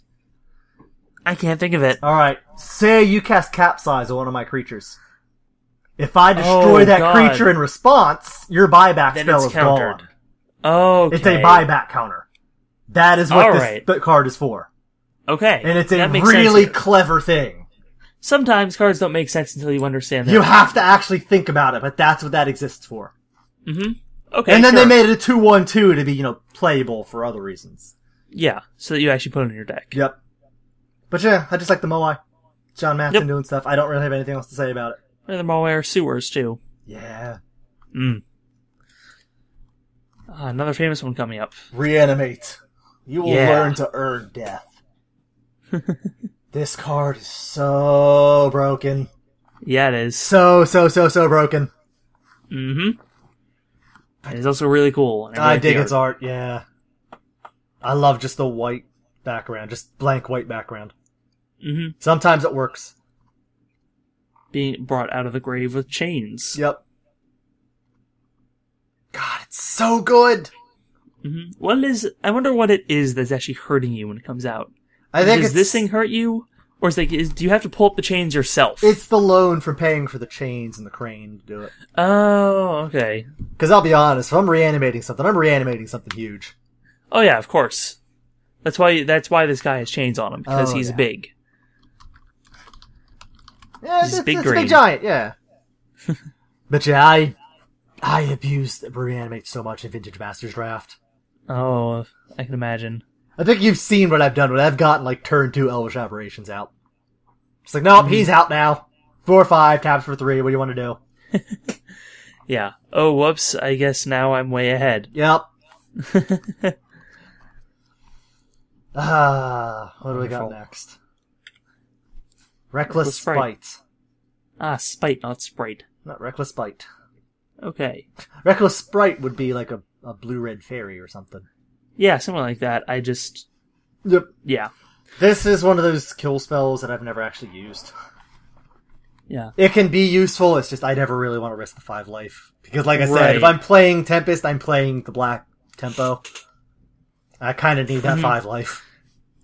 Speaker 1: I can't think of it.
Speaker 2: Alright, say you cast Capsize on one of my creatures. If I destroy that creature in response, your buyback
Speaker 1: then
Speaker 2: spell is
Speaker 1: countered.
Speaker 2: gone.
Speaker 1: Okay.
Speaker 2: It's a buyback counter. That is what this card is for.
Speaker 1: Okay.
Speaker 2: And it's a really clever thing.
Speaker 1: Sometimes cards don't make sense until you understand them.
Speaker 2: You have to actually think about it, but that's what that exists for.
Speaker 1: Mm-hmm. Okay.
Speaker 2: And then they made it a 2/1/2 to be, playable for other reasons.
Speaker 1: Yeah, so that you actually put it in your deck.
Speaker 2: Yep. But yeah, I just like the Moai. John Matson doing stuff. I don't really have anything else to say about it.
Speaker 1: And the Moai are sewers, too.
Speaker 2: Yeah.
Speaker 1: Another famous one coming up.
Speaker 2: Reanimate. You will learn to earn death. This card is so broken.
Speaker 1: Yeah, it is.
Speaker 2: So broken.
Speaker 1: Mm-hmm. It's also really cool.
Speaker 2: I dig its art, yeah. I love just the white background, just blank white background.
Speaker 1: Mm-hmm.
Speaker 2: Sometimes it works.
Speaker 1: Being brought out of the grave with chains.
Speaker 2: Yep. God, it's so good!
Speaker 1: Mm-hmm. I wonder what it is that's actually hurting you when it comes out.
Speaker 2: I think
Speaker 1: Does this thing hurt you? Or do you have to pull up the chains yourself?
Speaker 2: It's the loan from paying for the chains and the crane to do it.
Speaker 1: Oh, okay.
Speaker 2: Because I'll be honest, if I'm reanimating something huge.
Speaker 1: Oh yeah, of course. That's why this guy has chains on him, because he's big.
Speaker 2: Yeah,
Speaker 1: he's
Speaker 2: it's
Speaker 1: big
Speaker 2: a
Speaker 1: green.
Speaker 2: big giant, yeah. But yeah, I abused Reanimate so much in Vintage Masters Draft.
Speaker 1: Oh, I can imagine.
Speaker 2: I think you've seen what I've done when I've gotten, turn 2 Elvish Aberrations out. It's nope, he's out now. 4/5, taps for 3, what do you want to do?
Speaker 1: Yeah. Oh, whoops, I guess now I'm way ahead.
Speaker 2: Yep. What do we got next? Reckless Spite.
Speaker 1: Spite, not Sprite.
Speaker 2: Not Reckless Spite.
Speaker 1: Okay.
Speaker 2: Reckless Sprite would be like a blue-red fairy or something.
Speaker 1: Yeah, something like that.
Speaker 2: Yep.
Speaker 1: Yeah.
Speaker 2: This is one of those kill spells that I've never actually used.
Speaker 1: Yeah.
Speaker 2: It can be useful, it's just I never really want to risk the 5 life. Because like I said, if I'm playing Tempest, I'm playing the black tempo. I kind of need that 5 life.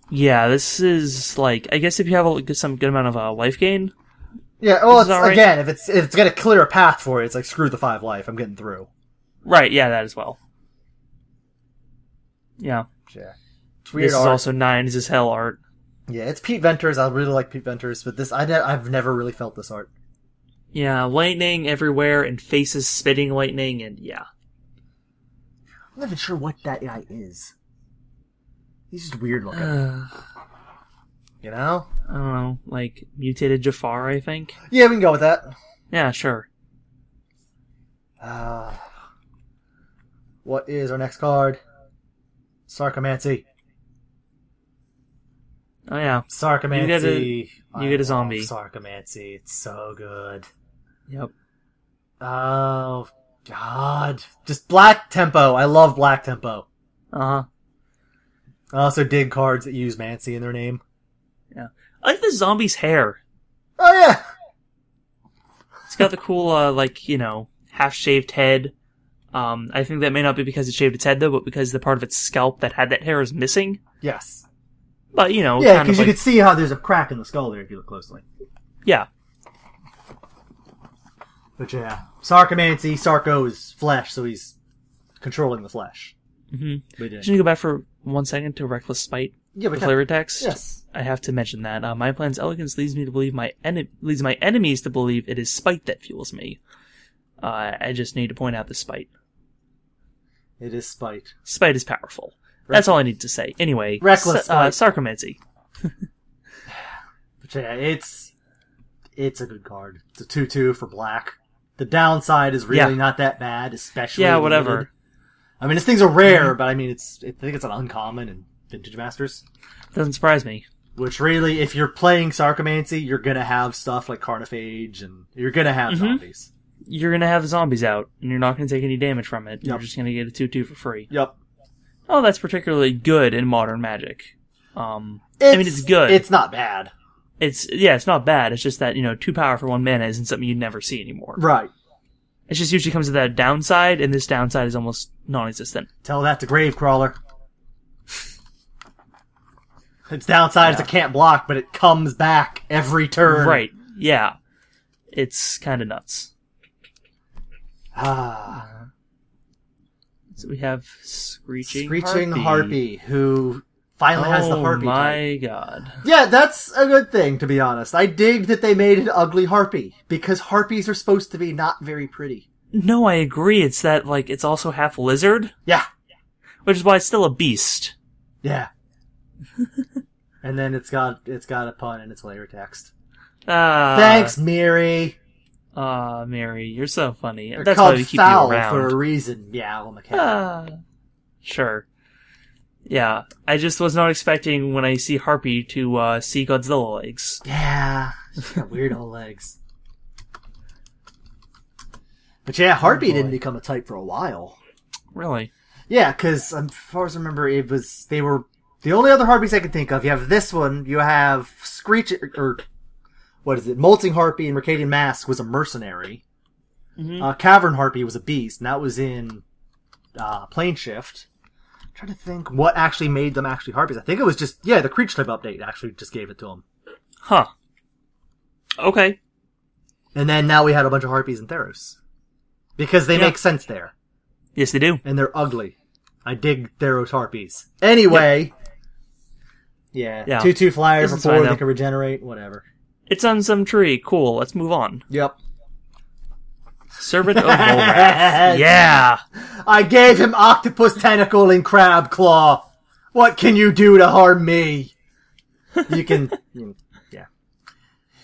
Speaker 1: Yeah, this is I guess if you have some good amount of life gain.
Speaker 2: Yeah, well, again, if it's gonna clear a path for it, it's screw the 5 life, I'm getting through.
Speaker 1: Right, yeah, that as well. Yeah.
Speaker 2: It's weird.
Speaker 1: This is also 9s as hell art.
Speaker 2: Yeah, it's Pete Venters. I really like Pete Venters, but I've never really felt this art.
Speaker 1: Yeah, lightning everywhere and faces spitting lightning, and yeah.
Speaker 2: I'm not even sure what that guy is. He's just weird looking. You know?
Speaker 1: I don't know, mutated Jafar, I think?
Speaker 2: Yeah, we can go with that.
Speaker 1: Yeah, sure.
Speaker 2: What is our next card?
Speaker 1: Oh yeah.
Speaker 2: Sarcomancy.
Speaker 1: You get a zombie.
Speaker 2: Sarcomancy. It's so good.
Speaker 1: Yep.
Speaker 2: Oh, God. Just black tempo. I love black tempo.
Speaker 1: Uh-huh.
Speaker 2: I also dig cards that use Mancy in their name.
Speaker 1: Yeah. I like the zombie's hair.
Speaker 2: Oh, yeah.
Speaker 1: It's got the cool, half-shaved head. I think that may not be because it shaved its head, though, but because the part of its scalp that had that hair is missing.
Speaker 2: Yes.
Speaker 1: But,
Speaker 2: yeah, because you can see how there's a crack in the skull there if you look closely.
Speaker 1: Yeah.
Speaker 2: But yeah. Sarcomancy, Sarco is flesh, so he's controlling the flesh.
Speaker 1: Mm-hmm. Should we go back for 1 second to Reckless Spite?
Speaker 2: Yeah,
Speaker 1: the flavor text?
Speaker 2: Yes.
Speaker 1: I have to mention that. My plan's elegance leads me to believe leads my enemies to believe it is spite that fuels me. I just need to point out the spite.
Speaker 2: It is spite.
Speaker 1: Spite is powerful. That's all I need to say. Anyway,
Speaker 2: Reckless Spite.
Speaker 1: Sarcomancy.
Speaker 2: But yeah, it's a good card. It's a 2/2 for black. The downside is really not that bad, especially
Speaker 1: whatever.
Speaker 2: Limited. I mean, these things are rare, but I mean, I think it's an uncommon in Vintage Masters.
Speaker 1: Doesn't surprise me.
Speaker 2: Which really, if you're playing Sarcomancy, you're gonna have stuff like Carnophage, and you're gonna have zombies.
Speaker 1: You're gonna have zombies out, and you're not gonna take any damage from it.
Speaker 2: Yep.
Speaker 1: You're just gonna get a 2/2 for free.
Speaker 2: Yep.
Speaker 1: Oh, that's particularly good in Modern Magic. It's good.
Speaker 2: It's not bad.
Speaker 1: It's not bad. It's just that, 2 power for 1 mana isn't something you'd never see anymore.
Speaker 2: Right.
Speaker 1: It just usually comes with that downside, and this downside is almost non-existent.
Speaker 2: Tell that to Gravecrawler. Its downside is it can't block, but it comes back every turn.
Speaker 1: Right, yeah. It's kind of nuts. So we have Screeching
Speaker 2: Harpy, who finally has the Harpy
Speaker 1: type. Oh my
Speaker 2: type.
Speaker 1: god.
Speaker 2: Yeah, that's a good thing, to be honest. I dig that they made an ugly Harpy, because Harpies are supposed to be not very pretty.
Speaker 1: No, I agree. It's that, it's also half lizard.
Speaker 2: Yeah.
Speaker 1: Which is why it's still a beast.
Speaker 2: Yeah. And then it's got a pun in its layer text.
Speaker 1: Thanks,
Speaker 2: Miri.
Speaker 1: Mary, you're so funny.
Speaker 2: They're
Speaker 1: That's
Speaker 2: called
Speaker 1: why we keep
Speaker 2: foul
Speaker 1: you around.
Speaker 2: for a reason. Yeah, well, McKenna.
Speaker 1: Sure. Yeah, I just was not expecting when I see Harpy to see Godzilla legs.
Speaker 2: Yeah, she's got weird old legs. But yeah, Harpy didn't become a type for a while.
Speaker 1: Really?
Speaker 2: Yeah, because as far as I remember, they were the only other Harpies I can think of. You have this one. You have Molting Harpy and Mercadian Mask was a mercenary. Mm-hmm. Cavern Harpy was a beast, and that was in Plane Shift. I'm trying to think what actually made them actually Harpies. I think it was just, the creature type update actually just gave it to them.
Speaker 1: Huh. Okay.
Speaker 2: And then now we had a bunch of Harpies in Theros. Because they make sense there.
Speaker 1: Yes, they do.
Speaker 2: And they're ugly. I dig Theros Harpies. Anyway. Yep. Yeah. 2/2 flyer before they can regenerate, whatever.
Speaker 1: It's on some tree. Cool. Let's move on.
Speaker 2: Yep.
Speaker 1: Servant of Volrath. Yeah.
Speaker 2: I gave him Octopus Tentacle and Crab Claw. What can you do to harm me? You can... yeah.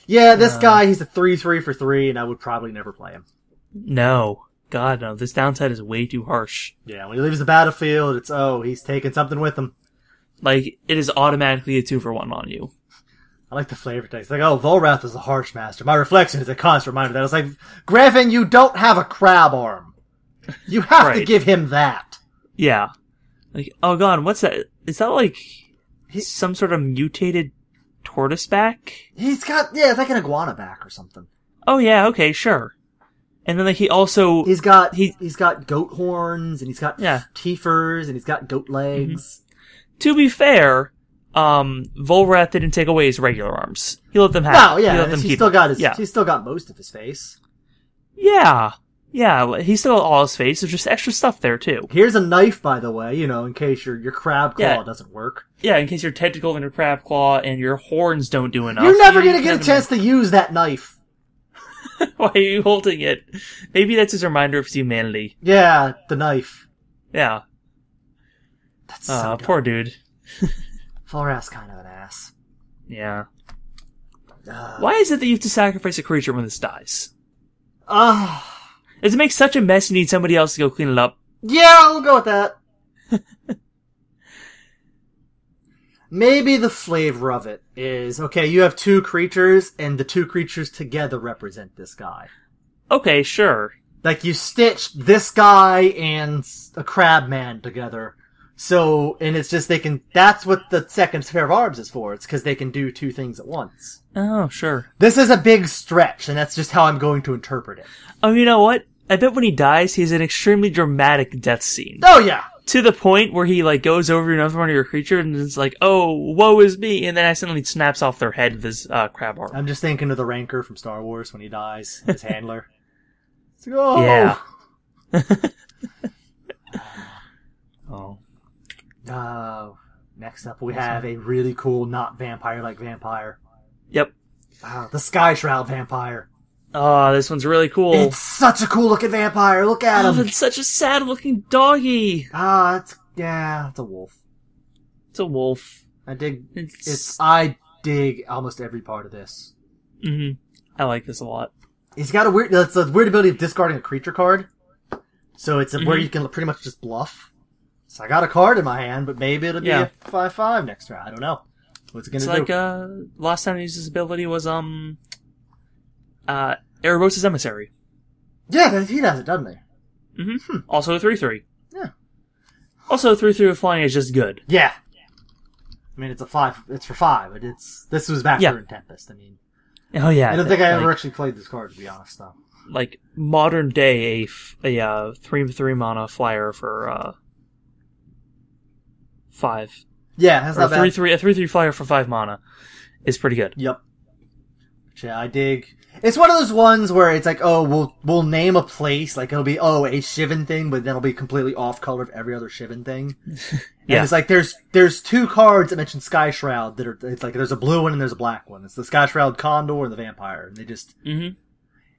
Speaker 2: Yeah, this guy, he's a 3/3 for 3, and I would probably never play him.
Speaker 1: No. God, no. This downside is way too harsh.
Speaker 2: Yeah, when he leaves the battlefield, it's, he's taking something with him.
Speaker 1: It is automatically a 2-for-1 on you.
Speaker 2: I like the flavor text. Volrath is a harsh master. My reflection is a constant reminder that I was like, Grevin, you don't have a crab arm. You have to give him that.
Speaker 1: Yeah. Oh god, what's that? Is that some sort of mutated tortoise back?
Speaker 2: He's got, it's like an iguana back or something.
Speaker 1: Oh yeah, okay, sure. And then he also...
Speaker 2: He's got goat horns, and he's got teethers, and he's got goat legs.
Speaker 1: Mm-hmm. To be fair... Volrath didn't take away his regular arms. He let them have.
Speaker 2: No, yeah, he's still got most of his face.
Speaker 1: Yeah, he's still got all his face. There's just extra stuff there too.
Speaker 2: Here's a knife, by the way. In case your crab claw doesn't work.
Speaker 1: Yeah, in case your tentacle and your crab claw and your horns don't do enough.
Speaker 2: You're never gonna get a chance to use that knife.
Speaker 1: Why are you holding it? Maybe that's his reminder of his humanity.
Speaker 2: Yeah, the knife.
Speaker 1: Yeah.
Speaker 2: That's so dumb.
Speaker 1: Poor dude.
Speaker 2: Volrath's kind of an ass.
Speaker 1: Yeah. Why is it that you have to sacrifice a creature when this dies? Does it make such a mess you need somebody else to go clean it up?
Speaker 2: Yeah, we'll go with that. Maybe the flavor of it is, you have 2 creatures, and the 2 creatures together represent this guy.
Speaker 1: Okay, sure.
Speaker 2: You stitched this guy and a crab man together. So, and it's just that's what the second pair of arms is for. It's because they can do 2 things at once.
Speaker 1: Oh, sure.
Speaker 2: This is a big stretch, and that's just how I'm going to interpret it.
Speaker 1: Oh, you know what? I bet when he dies, he has an extremely dramatic death scene.
Speaker 2: Oh, yeah!
Speaker 1: To the point where he, goes over another one of your creatures and is like, oh, woe is me, and then accidentally snaps off their head with his crab arm.
Speaker 2: I'm just thinking of the Rancor from Star Wars when he dies, his handler. It's oh!
Speaker 1: Yeah. Oh.
Speaker 2: Next up we have a really cool not vampire-like vampire.
Speaker 1: Yep.
Speaker 2: The Sky Shroud vampire.
Speaker 1: Oh, this one's really cool.
Speaker 2: It's such a cool looking vampire. Look at him.
Speaker 1: It's such a sad looking doggy.
Speaker 2: It's a wolf.
Speaker 1: It's a wolf.
Speaker 2: I dig almost every part of this.
Speaker 1: Mm-hmm. I like this a lot.
Speaker 2: He's got a weird ability of discarding a creature card. So it's where you can pretty much just bluff. So I got a card in my hand, but maybe it'll be a 5/5 next round. I don't know. What's it gonna
Speaker 1: It's
Speaker 2: do?
Speaker 1: like, last time he used his ability was, Erebos' Emissary.
Speaker 2: Yeah, he does it, doesn't he?
Speaker 1: Mm-hmm. Also a 3/3.
Speaker 2: Yeah.
Speaker 1: Also, 3/3 with flying is just good.
Speaker 2: Yeah. I mean, it's a 5. It's for 5, but this was back in Tempest. I mean,
Speaker 1: Oh yeah.
Speaker 2: I don't think I ever actually played this card, to be honest, though.
Speaker 1: Like modern day, a 3/3 mana flyer for 5.
Speaker 2: Yeah, that's
Speaker 1: or
Speaker 2: not bad.
Speaker 1: 3/3 a 3/3 flyer for 5 mana is pretty good.
Speaker 2: Yep. Yeah, I dig. It's one of those ones where it's like, oh, we'll name a place, like it'll be a Shivan thing, but then it'll be completely off color of every other Shivan thing.
Speaker 1: Yeah.
Speaker 2: And it's like there's 2 cards that mention Sky Shroud that are, it's like there's a blue one and there's a black one. It's the Sky Shroud Condor and the Vampire, and they just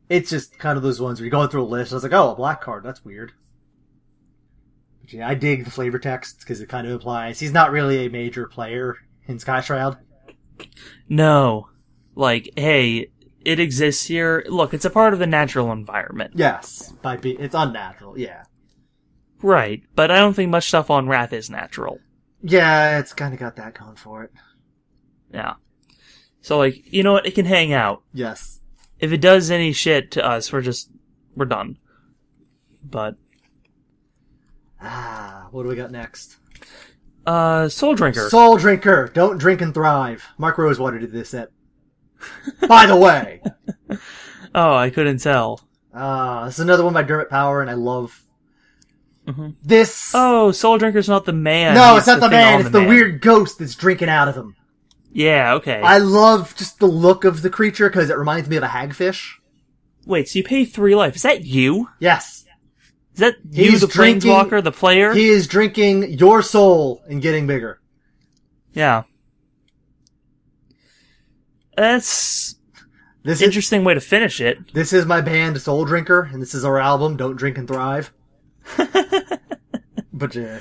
Speaker 2: it's just kind of those ones where you're going through a list. I was like, oh, a black card, that's weird. But yeah, I dig the flavor text because it kind of implies he's not really a major player in Sky Shroud.
Speaker 1: No. Like, hey, it exists here. Look, it's a part of the natural environment.
Speaker 2: Yes, it's unnatural. Yeah,
Speaker 1: right. But I don't think much stuff on Wrath is natural.
Speaker 2: Yeah, it's kind of got that going for it.
Speaker 1: Yeah. So, like, you know what? It can hang out.
Speaker 2: Yes.
Speaker 1: If it does any shit to us, we're done. But
Speaker 2: what do we got next?
Speaker 1: Soul Drinker.
Speaker 2: Soul Drinker. Don't drink and thrive. Mark Rosewater did this set. By the way.
Speaker 1: Oh, I couldn't tell.
Speaker 2: This is another one by Dermot Power, and I love this.
Speaker 1: Oh, Soul Drinker's not the man.
Speaker 2: No,
Speaker 1: He's
Speaker 2: it's not the man. It's the
Speaker 1: man.
Speaker 2: weird ghost that's drinking out of him.
Speaker 1: Yeah, okay.
Speaker 2: I love just the look of the creature because it reminds me of a hagfish.
Speaker 1: Wait, so you pay 3 life. Is that you?
Speaker 2: Yes.
Speaker 1: Is that you, the Planeswalker, the player?
Speaker 2: He is drinking your soul and getting bigger.
Speaker 1: Yeah. That's interesting way to finish it.
Speaker 2: This is my band, Soul Drinker, and this is our album, Don't Drink and Thrive. But yeah,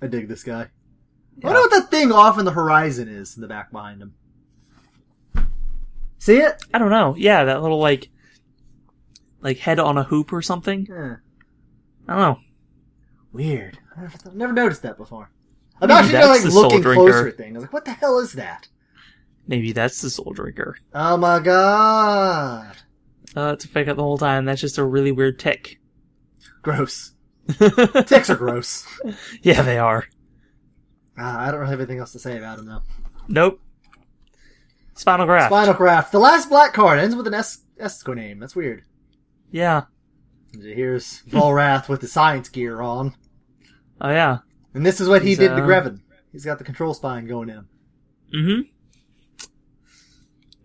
Speaker 2: I dig this guy. Yeah. I wonder what that thing off in the horizon is in the back behind him. See it?
Speaker 1: I don't know. Yeah, that little, like head on a hoop or something.
Speaker 2: Yeah.
Speaker 1: I don't know.
Speaker 2: Weird. I've never noticed that before. I'm actually looking closer at things. I was like, what the hell is that?
Speaker 1: Maybe that's the Soul Drinker.
Speaker 2: Oh my god.
Speaker 1: It's a fake out the whole time. That's just a really weird tick.
Speaker 2: Gross. Ticks are gross.
Speaker 1: Yeah, they are.
Speaker 2: I don't really have anything else to say about him, though.
Speaker 1: Nope. Spinal Graft.
Speaker 2: Spinal Graft. The last black card ends with an Esco name. That's weird.
Speaker 1: Yeah.
Speaker 2: Here's Volrath with the science gear on.
Speaker 1: Oh, yeah.
Speaker 2: And this is what he did to Grevin. He's got the control spine going in.
Speaker 1: Mm-hmm.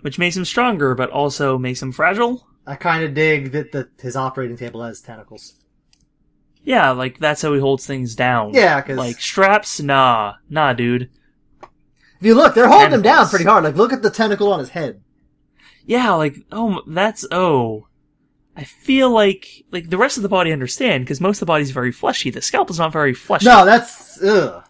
Speaker 1: Which makes him stronger, but also makes him fragile.
Speaker 2: I kind of dig that his operating table has tentacles.
Speaker 1: Yeah, like, that's how he holds things down.
Speaker 2: Yeah, because...
Speaker 1: Like, straps? Nah, dude.
Speaker 2: If you look, they're holding him down pretty hard. Like, look at the tentacle on his head.
Speaker 1: Yeah, like, I feel like the rest of the body understand, because most of the body's very fleshy. The scalp is not very fleshy.
Speaker 2: No, that's, ugh.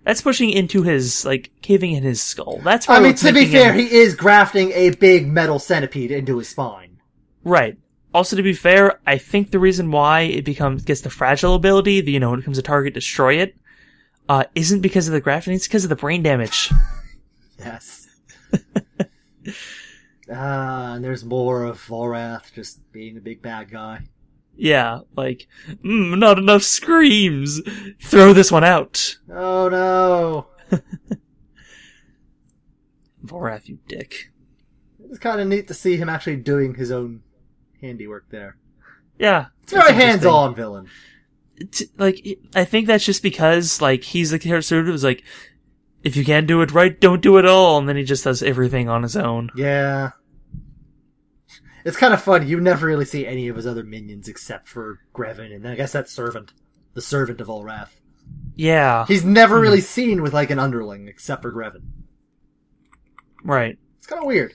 Speaker 1: That's pushing into his, caving in his skull. That's
Speaker 2: I mean, to be fair, he is grafting a big metal centipede into his spine.
Speaker 1: Right. Also, to be fair, I think the reason why it gets the fragile ability, when it becomes a target, destroy it, isn't because of the grafting, it's because of the brain damage.
Speaker 2: Yes. And there's more of Volrath just being a big bad guy.
Speaker 1: Yeah, not enough screams. Throw this one out.
Speaker 2: Oh no.
Speaker 1: Volrath, you dick.
Speaker 2: It's kind of neat to see him actually doing his own handiwork there.
Speaker 1: Yeah.
Speaker 2: It's a very hands-on villain.
Speaker 1: I think that's just because, he's the character who's if you can't do it right, don't do it all, and then he just does everything on his own.
Speaker 2: Yeah. It's kind of funny. You never really see any of his other minions except for Grevin, and then I guess that servant. The servant of Volrath.
Speaker 1: Yeah.
Speaker 2: He's never really seen with, an underling, except for Grevin.
Speaker 1: Right.
Speaker 2: It's kind of weird.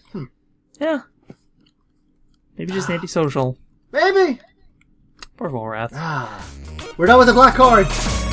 Speaker 1: Yeah. Maybe just antisocial.
Speaker 2: Maybe.
Speaker 1: Poor Volrath.
Speaker 2: We're done with the black cards.